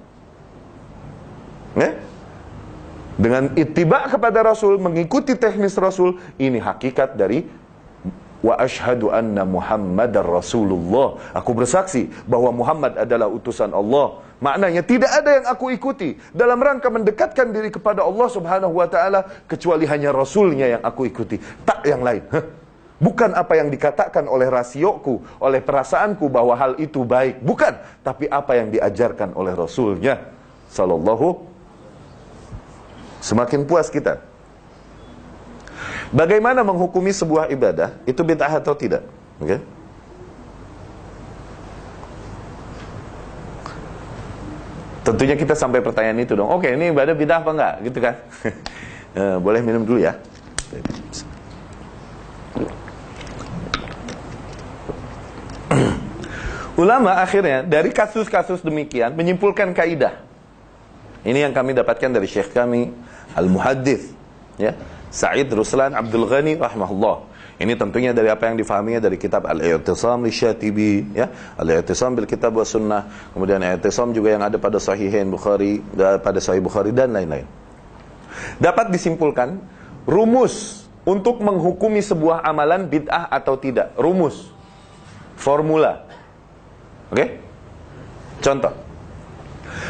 Dengan ittiba kepada Rasul, mengikuti teknis Rasul, ini hakikat dari wa asyhadu anna Muhammadar Rasulullah. Aku bersaksi bahwa Muhammad adalah utusan Allah. Maknanya tidak ada yang aku ikuti dalam rangka mendekatkan diri kepada Allah Subhanahu wa ta'ala kecuali hanya Rasulnya yang aku ikuti, tak yang lain. Bukan apa yang dikatakan oleh rasioku, oleh perasaanku bahwa hal itu baik, bukan, tapi apa yang diajarkan oleh Rasulnya Sallallahu Semakin puas kita. Bagaimana menghukumi sebuah ibadah itu bid'ah atau tidak? Oke? Tentunya kita sampai pertanyaan itu dong. Oke, ini ibadah bid'ah apa enggak? Gitu kan? Boleh minum dulu ya. Ulama akhirnya dari kasus-kasus demikian menyimpulkan kaidah. Ini yang kami dapatkan dari Syekh kami Al-Muhaddits, ya, Sa'id Ruslan Abdul Ghani rahimahullah. Ini tentunya dari apa yang difahaminya dari kitab Al-I'tisam li Syatibi, ya, Al-I'tisam bil Kitab wa Sunnah, kemudian I'tisam juga yang ada pada Sahihain Bukhari, pada Sahih Bukhari dan lain-lain. Dapat disimpulkan rumus untuk menghukumi sebuah amalan bid'ah atau tidak. Rumus, formula. Oke? Contoh.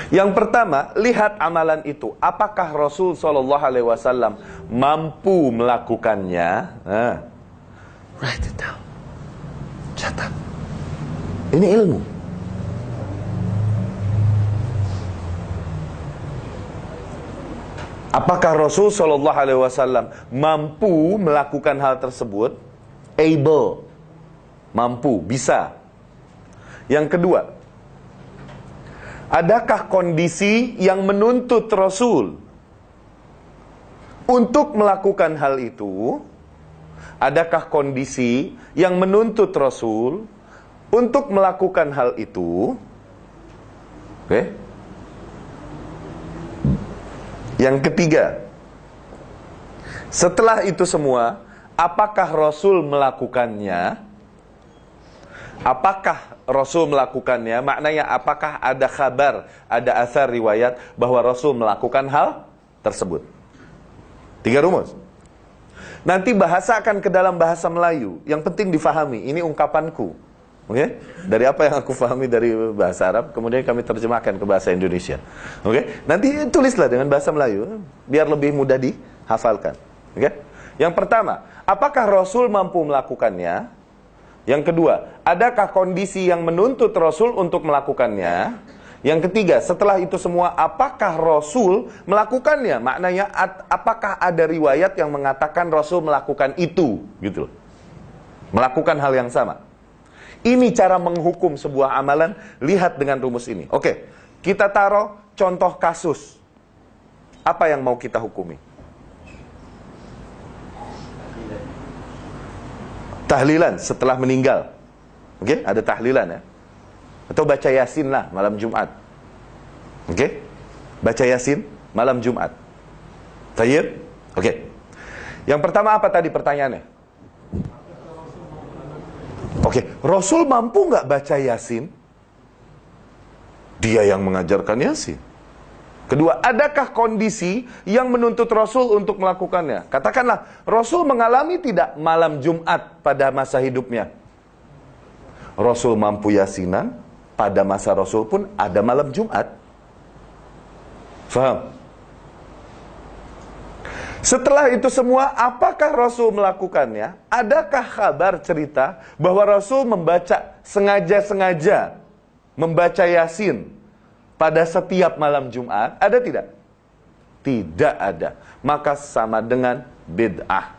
Yang pertama, lihat amalan itu. Apakah Rasul SAW mampu melakukannya? Write it down. Catat. Ini ilmu. Apakah Rasul SAW mampu melakukan hal tersebut? Able. Mampu, bisa. Yang kedua, adakah kondisi yang menuntut Rasul untuk melakukan hal itu? Adakah kondisi yang menuntut Rasul untuk melakukan hal itu? Oke. Yang ketiga, setelah itu semua, apakah Rasul melakukannya? Apakah Rasul melakukannya? Maknanya apakah ada kabar, ada asar riwayat bahwa Rasul melakukan hal tersebut? 3 rumus. Nanti bahasa akan ke dalam bahasa Melayu. Yang penting difahami. Ini ungkapanku. Oke? Dari apa yang aku fahami dari bahasa Arab, kemudian kami terjemahkan ke bahasa Indonesia. Oke? Nanti tulislah dengan bahasa Melayu biar lebih mudah dihafalkan. Oke? Yang pertama, apakah Rasul mampu melakukannya? Yang kedua, adakah kondisi yang menuntut Rasul untuk melakukannya? Yang ketiga, setelah itu semua, apakah Rasul melakukannya? Maknanya, apakah ada riwayat yang mengatakan Rasul melakukan itu? Gitu loh. Melakukan hal yang sama. Ini cara menghukum sebuah amalan, lihat dengan rumus ini. Oke, kita taruh contoh kasus. Apa yang mau kita hukumi? Tahlilan setelah meninggal. Oke, ada tahlilan ya. Atau baca Yasin lah malam Jumat. Oke? Baca Yasin malam Jumat. Tayyib? Oke. Yang pertama apa tadi pertanyaannya? Oke, Rasul mampu nggak baca Yasin? Dia yang mengajarkan Yasin. Kedua, adakah kondisi yang menuntut Rasul untuk melakukannya? Katakanlah, Rasul mengalami tidak malam Jumat pada masa hidupnya. Rasul mampu Yasinan, pada masa Rasul pun ada malam Jumat. Faham? Setelah itu semua, apakah Rasul melakukannya? Adakah kabar cerita bahwa Rasul membaca sengaja-sengaja membaca Yasin pada setiap malam Jumat? Ada tidak? Tidak ada. Maka sama dengan bid'ah.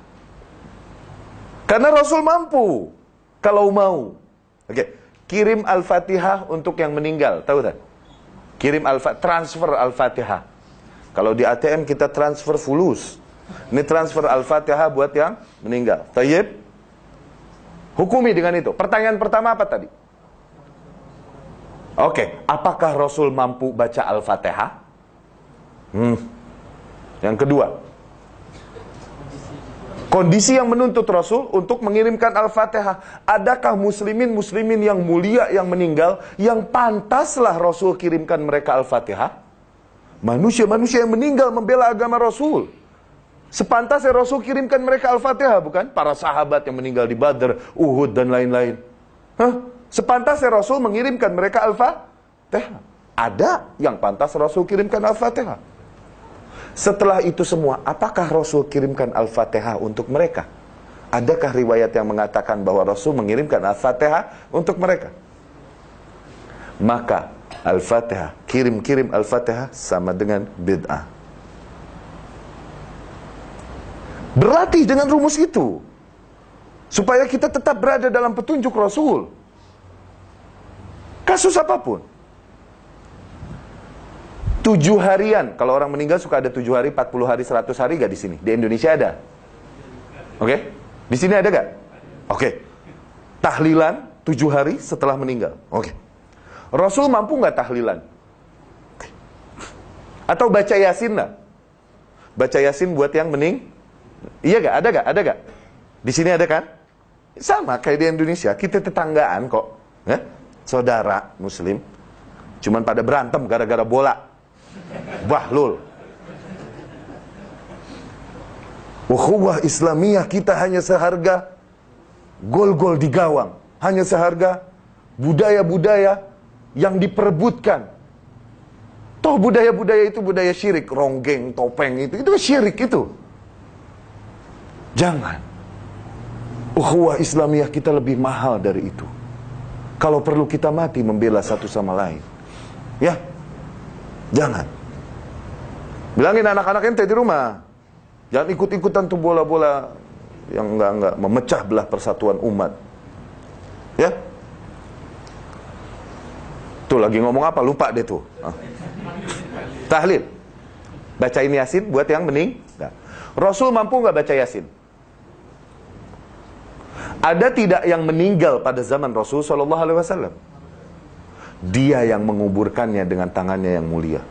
Karena Rasul mampu kalau mau. Oke, kirim Al-Fatihah untuk yang meninggal, tahu tak? Kirim transfer Al-Fatihah. Kalau di ATM kita transfer fulus. Ini transfer Al-Fatihah buat yang meninggal. Tayyib? Hukumi dengan itu. Pertanyaan pertama apa tadi? Oke, apakah Rasul mampu baca Al-Fatihah? Yang kedua, kondisi yang menuntut Rasul untuk mengirimkan Al-Fatihah. Adakah muslimin yang mulia yang meninggal yang pantaslah Rasul kirimkan mereka Al-Fatihah? Manusia-manusia yang meninggal membela agama Rasul. Sepantasnya Rasul kirimkan mereka Al-Fatihah, bukan? Para sahabat yang meninggal di Badr, Uhud dan lain-lain. Sepantasnya Rasul mengirimkan mereka Al-Fatihah. Ada yang pantas Rasul kirimkan Al-Fatihah. Setelah itu semua, apakah Rasul kirimkan Al-Fatihah untuk mereka? Adakah riwayat yang mengatakan bahwa Rasul mengirimkan Al-Fatihah untuk mereka? Maka Al-Fatihah, kirim-kirim Al-Fatihah sama dengan bid'ah. Berlatih dengan rumus itu, supaya kita tetap berada dalam petunjuk Rasul. Kasus apapun. 7 harian. Kalau orang meninggal suka ada 7 hari, 40 hari, 100 hari gak di sini? Di Indonesia ada? Oke? Di sini ada gak? Oke. Tahlilan 7 hari setelah meninggal. Oke. Rasul mampu gak tahlilan? Atau baca Yasin lah. Baca Yasin buat yang iya gak? Ada gak? Ada gak? Di sini ada kan? Sama kayak di Indonesia. Kita tetanggaan kok. Saudara Muslim. Cuman pada berantem gara-gara bola. Bahlul. Ukhuwah Islamiyah kita hanya seharga gol-gol di gawang. Hanya seharga budaya-budaya yang diperebutkan. Toh budaya-budaya itu budaya syirik. Ronggeng, topeng itu syirik itu. Jangan. Ukhuwah Islamiyah kita lebih mahal dari itu. Kalau perlu kita mati membela satu sama lain. Ya. Jangan. Bilangin anak-anak ente di rumah, jangan ikut-ikutan tuh bola-bola yang enggak memecah belah persatuan umat. Ya. Tuh lagi ngomong apa? Lupa deh tuh. Tahlil. Bacain Yasin buat yang meninggal. Rasul mampu nggak baca Yasin? Ada tidak yang meninggal pada zaman Rasul Shallallahu Alaihi Wasallam? Dia yang menguburkannya dengan tangannya yang mulia.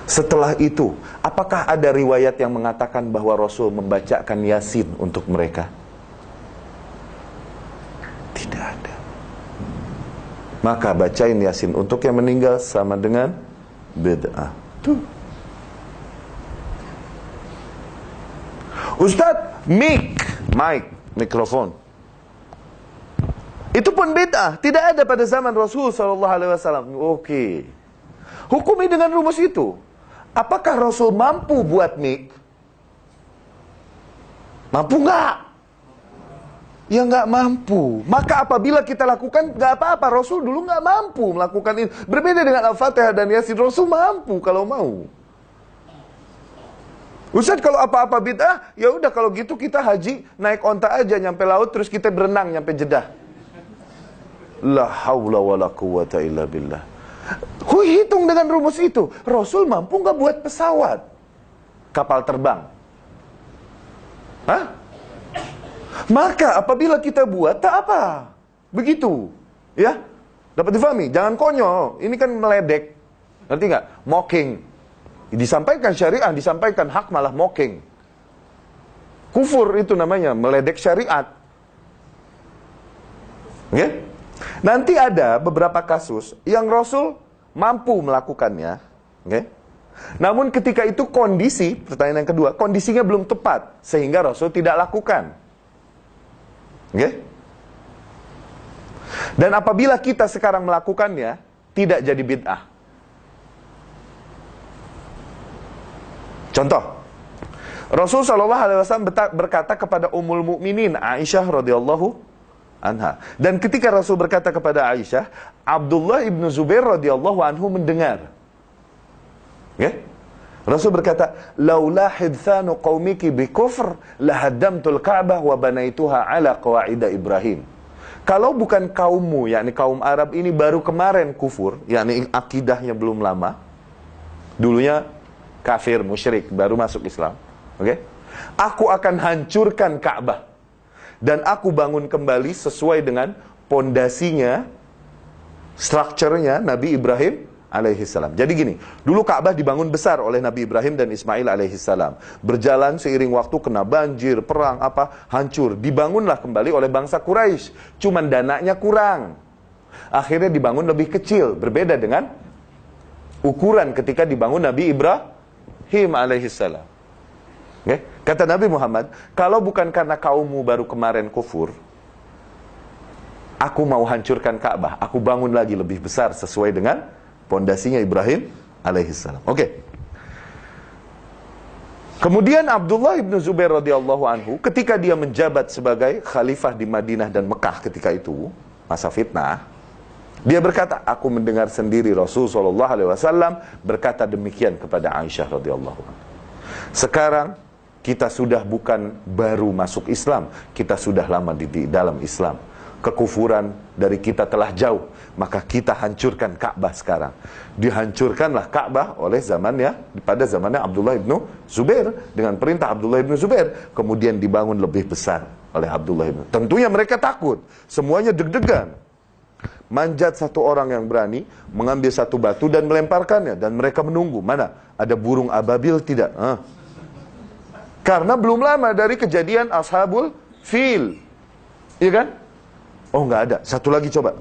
Setelah itu, apakah ada riwayat yang mengatakan bahwa Rasul membacakan Yasin untuk mereka? Tidak ada. Maka bacain Yasin untuk yang meninggal sama dengan bid'ah. Tuh. Ustadz, mikrofon. Itu pun bid'ah, tidak ada pada zaman Rasul sallallahu alaihi wasallam. Oke. Hukumi dengan rumus itu. Apakah Rasul mampu buat mik? Mampu nggak? Ya nggak mampu. Maka apabila kita lakukan nggak apa-apa. Rasul dulu nggak mampu melakukan ini. Berbeda dengan Al-Fatihah dan Yasin. Rasul mampu kalau mau. Ustaz, kalau apa-apa bid'ah, ya udah kalau gitu kita haji naik onta aja nyampe laut terus kita berenang nyampe Jeddah. La haula wala quwata illa billah. Hitung dengan rumus itu. Rasul mampu nggak buat pesawat, kapal terbang? Hah? Maka apabila kita buat tak apa. Begitu. Ya? Dapat difahami? Jangan konyol. Ini kan meledek. Ngerti nggak? Mocking. Disampaikan syariah, disampaikan hak malah mocking. Kufur itu namanya, meledek syariat. Oke? Nanti ada beberapa kasus yang Rasul mampu melakukannya. Oke? Namun ketika itu kondisi, pertanyaan yang kedua, kondisinya belum tepat sehingga Rasul tidak lakukan. Oke? Dan apabila kita sekarang melakukannya, tidak jadi bid'ah. Contoh, Rasul SAW berkata kepada Ummul Mukminin Aisyah radhiyallahu anha. Dan ketika Rasul berkata kepada Aisyah, Abdullah ibnu Zubair radhiyallahu anhu mendengar. Okay? Rasul berkata, "Laula hidthanu qaumiki bikufr lahaddamtul Ka'bah wa banaituha ala qawaida Ibrahim." Kalau bukan kaummu, yakni kaum Arab ini baru kemarin kufur, yakni akidahnya belum lama, dulunya kafir, musyrik, baru masuk Islam. Oke? Aku akan hancurkan Ka'bah dan aku bangun kembali sesuai dengan pondasinya, strukturnya Nabi Ibrahim alaihissalam. Jadi gini, dulu Ka'bah dibangun besar oleh Nabi Ibrahim dan Ismail alaihissalam. Berjalan seiring waktu kena banjir, perang, hancur. Dibangunlah kembali oleh bangsa Quraisy. Cuman dananya kurang. Akhirnya dibangun lebih kecil, berbeda dengan ukuran ketika dibangun Nabi Ibrahim alaihissalam. Okay? Kata Nabi Muhammad, kalau bukan karena kaummu baru kemarin kufur, aku mau hancurkan Ka'bah. Aku bangun lagi lebih besar sesuai dengan pondasinya Ibrahim alaihissalam. Oke. Kemudian Abdullah ibnu Zubair radhiyallahu anhu, ketika dia menjabat sebagai khalifah di Madinah dan Mekah ketika itu, masa fitnah, dia berkata, aku mendengar sendiri Rasul SAW berkata demikian kepada Aisyah radhiyallahu anha. Sekarang kita sudah bukan baru masuk Islam, kita sudah lama di dalam Islam. Kekufuran dari kita telah jauh, maka kita hancurkan Ka'bah sekarang. Dihancurkanlah Ka'bah oleh pada zamannya Abdullah ibnu Zubair, dengan perintah Abdullah ibnu Zubair, kemudian dibangun lebih besar oleh Abdullah ibnu. Tentunya mereka takut, semuanya deg-degan. Manjat satu orang yang berani, mengambil satu batu dan melemparkannya, dan mereka menunggu, mana ada burung ababil tidak? Karena belum lama dari kejadian Ashabul Fil, iya kan? Oh nggak ada, satu lagi coba.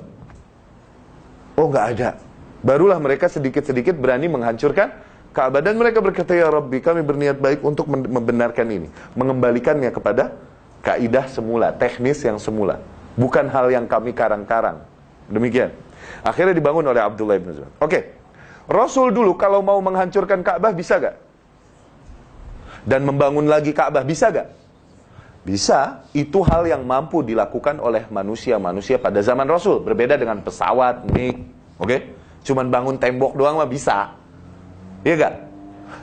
Oh nggak ada. Barulah mereka sedikit-sedikit berani menghancurkan Ka'bah, dan mereka berkata, ya Rabbi, kami berniat baik untuk membenarkan ini, mengembalikannya kepada kaidah semula, teknis yang semula, bukan hal yang kami karang-karang. Demikian. Akhirnya dibangun oleh Abdullah ibn Zubair. Oke. Rasul dulu kalau mau menghancurkan Ka'bah bisa gak? Dan membangun lagi Ka'bah bisa gak? Bisa. Itu hal yang mampu dilakukan oleh manusia-manusia pada zaman Rasul. Berbeda dengan pesawat, MiG. Oke? Cuman bangun tembok doang mah bisa. Iya gak?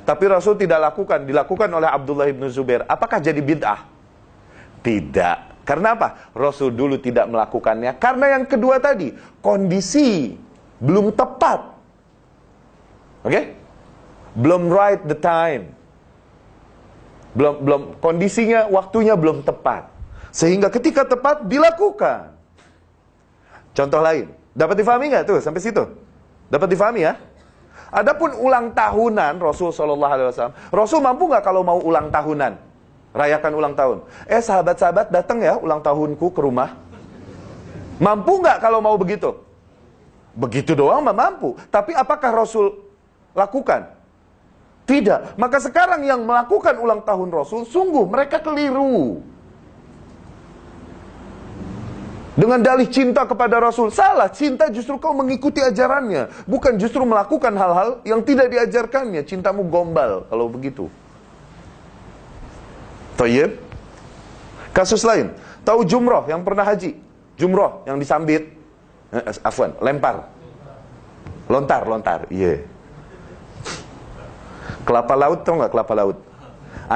Tapi Rasul tidak lakukan. Dilakukan oleh Abdullah ibn Zubair. Apakah jadi bid'ah? Tidak. Karena apa? Rasul dulu tidak melakukannya. Karena yang kedua tadi, kondisi belum tepat. Oke? Belum right the time. Belum kondisinya, waktunya belum tepat. Sehingga ketika tepat dilakukan. Contoh lain, dapat difahami nggak tuh sampai situ? Dapat difahami ya? Adapun ulang tahunan Rasul sallallahu alaihi wasallam, Rasul mampu nggak kalau mau ulang tahunan? Rayakan ulang tahun. Sahabat-sahabat datang ya ulang tahunku ke rumah. Mampu nggak kalau mau begitu? Begitu doang mah mampu. Tapi apakah Rasul lakukan? Tidak. Maka sekarang yang melakukan ulang tahun Rasul, sungguh mereka keliru. Dengan dalih cinta kepada Rasul. Salah, cinta justru kau mengikuti ajarannya. Bukan justru melakukan hal-hal yang tidak diajarkannya. Cintamu gombal kalau begitu. Thayyib. Kasus lain. Tahu jumroh yang pernah haji? Jumroh yang disambit. Afwan, lempar. Lontar. Iya. Kelapa laut, tau nggak kelapa laut?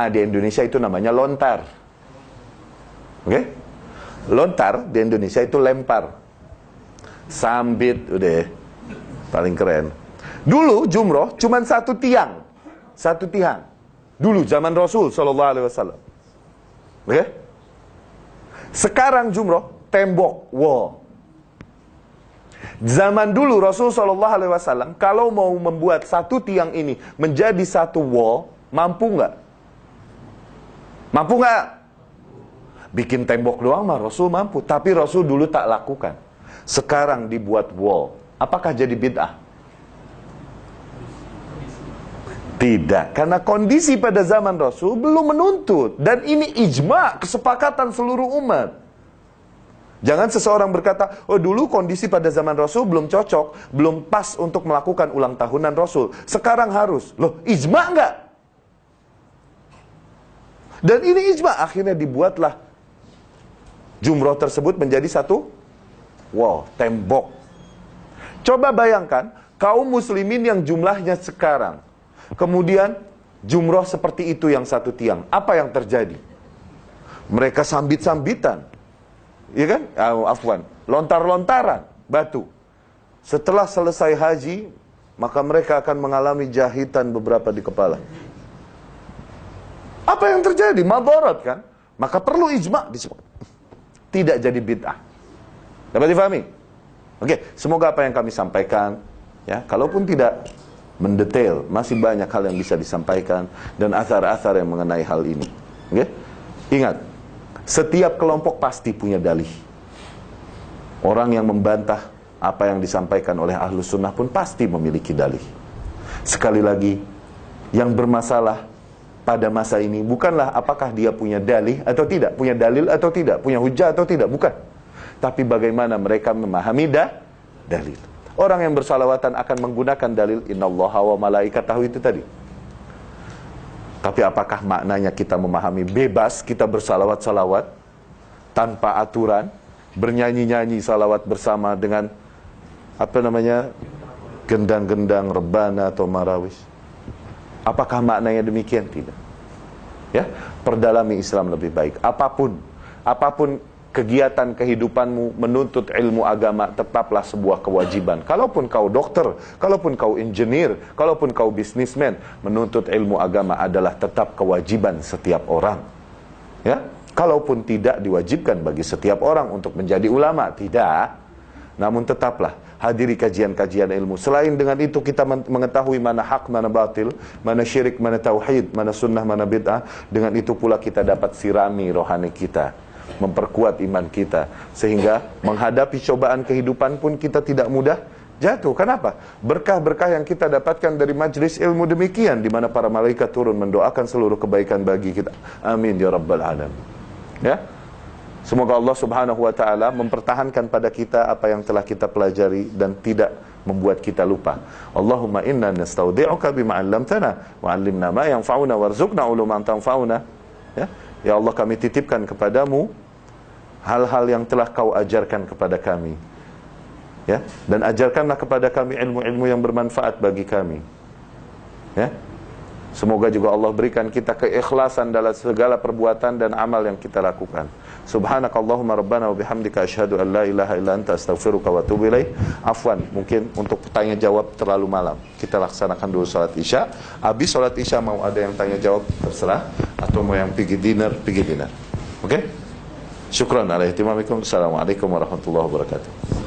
Di Indonesia itu namanya lontar. Oke? Lontar di Indonesia itu lempar. Sambit, udah paling keren. Dulu jumroh cuman satu tiang. Dulu zaman Rasul sallallahu alaihi wasallam. Oke? Sekarang jumroh tembok, wall. Zaman dulu Rasul sallallahu alaihi wasallam kalau mau membuat satu tiang ini menjadi satu wall, mampu nggak? Mampu nggak? Bikin tembok doang mah Rasul mampu, tapi Rasul dulu tak lakukan. Sekarang dibuat wall. Apakah jadi bid'ah? Tidak, karena kondisi pada zaman Rasul belum menuntut, dan ini ijma, kesepakatan seluruh umat. Jangan seseorang berkata, oh dulu kondisi pada zaman Rasul belum cocok, belum pas untuk melakukan ulang tahunan Rasul. Sekarang harus. Loh, ijma enggak? Dan ini ijma. Akhirnya dibuatlah jumroh tersebut menjadi satu tembok. Coba bayangkan, kaum muslimin yang jumlahnya sekarang. Kemudian jumroh seperti itu yang satu tiang. Apa yang terjadi? Mereka sambit-sambitan. Iya kan? Afwan, lontar-lontaran batu. Setelah selesai haji, maka mereka akan mengalami jahitan beberapa di kepala. Apa yang terjadi? Madarat kan? Maka perlu ijma disebut. Tidak jadi bid'ah. Dapat difahami? Oke, semoga apa yang kami sampaikan, ya, kalaupun tidak mendetail, masih banyak hal yang bisa disampaikan dan athar-athar yang mengenai hal ini. Oke? Ingat, setiap kelompok pasti punya dalih. Orang yang membantah apa yang disampaikan oleh Ahlus Sunnah pun pasti memiliki dalih. Sekali lagi, yang bermasalah pada masa ini bukanlah apakah dia punya dalih atau tidak, punya dalil atau tidak, punya hujah atau tidak, bukan. Tapi bagaimana mereka memahami dalil. Orang yang bersalawatan akan menggunakan dalil innallaha wa malaikatahu itu tadi. Tapi apakah maknanya kita memahami bebas, kita bersalawat-salawat tanpa aturan, bernyanyi-nyanyi salawat bersama dengan gendang-gendang, rebana atau marawis? Apakah maknanya demikian? Tidak. Ya, perdalami Islam lebih baik. Apapun kegiatan kehidupanmu menuntut ilmu agama tetaplah sebuah kewajiban. Kalaupun kau dokter, kalaupun kau engineer, kalaupun kau bisnismen, menuntut ilmu agama adalah tetap kewajiban setiap orang. Ya, kalaupun tidak diwajibkan bagi setiap orang untuk menjadi ulama, tidak. Namun tetaplah hadiri kajian-kajian ilmu. Selain dengan itu kita mengetahui mana hak, mana batil, mana syirik, mana tauhid, mana sunnah, mana bid'ah. Dengan itu pula kita dapat sirami rohani kita, memperkuat iman kita, sehingga menghadapi cobaan kehidupan pun kita tidak mudah jatuh. Kenapa? Berkah-berkah yang kita dapatkan dari majlis ilmu demikian, di mana para malaikat turun mendoakan seluruh kebaikan bagi kita. Amin ya rabbal alamin. Ya, semoga Allah subhanahu wa ta'ala mempertahankan pada kita apa yang telah kita pelajari dan tidak membuat kita lupa. Allahumma inna nastaudi'uka bima 'allamtana wa 'allimna ma yanfa'una warzuqna uluman tanfa'una. Ya, ya Allah, kami titipkan kepadamu hal-hal yang telah kau ajarkan kepada kami. Ya, dan ajarkanlah kepada kami ilmu-ilmu yang bermanfaat bagi kami. Ya, semoga juga Allah berikan kita keikhlasan dalam segala perbuatan dan amal yang kita lakukan. Subhanakallahumma rabbana wa bihamdika asyhadu an la ilaha illa anta astaghfiruka wa atubu ilaik. Afwan, mungkin untuk tanya jawab terlalu malam. Kita laksanakan dulu salat Isya. Habis salat Isya mau ada yang tanya jawab terserah, atau mau yang pergi dinner. Oke? Syukran ala ihtimamikum. Assalamualaikum warahmatullahi wabarakatuh.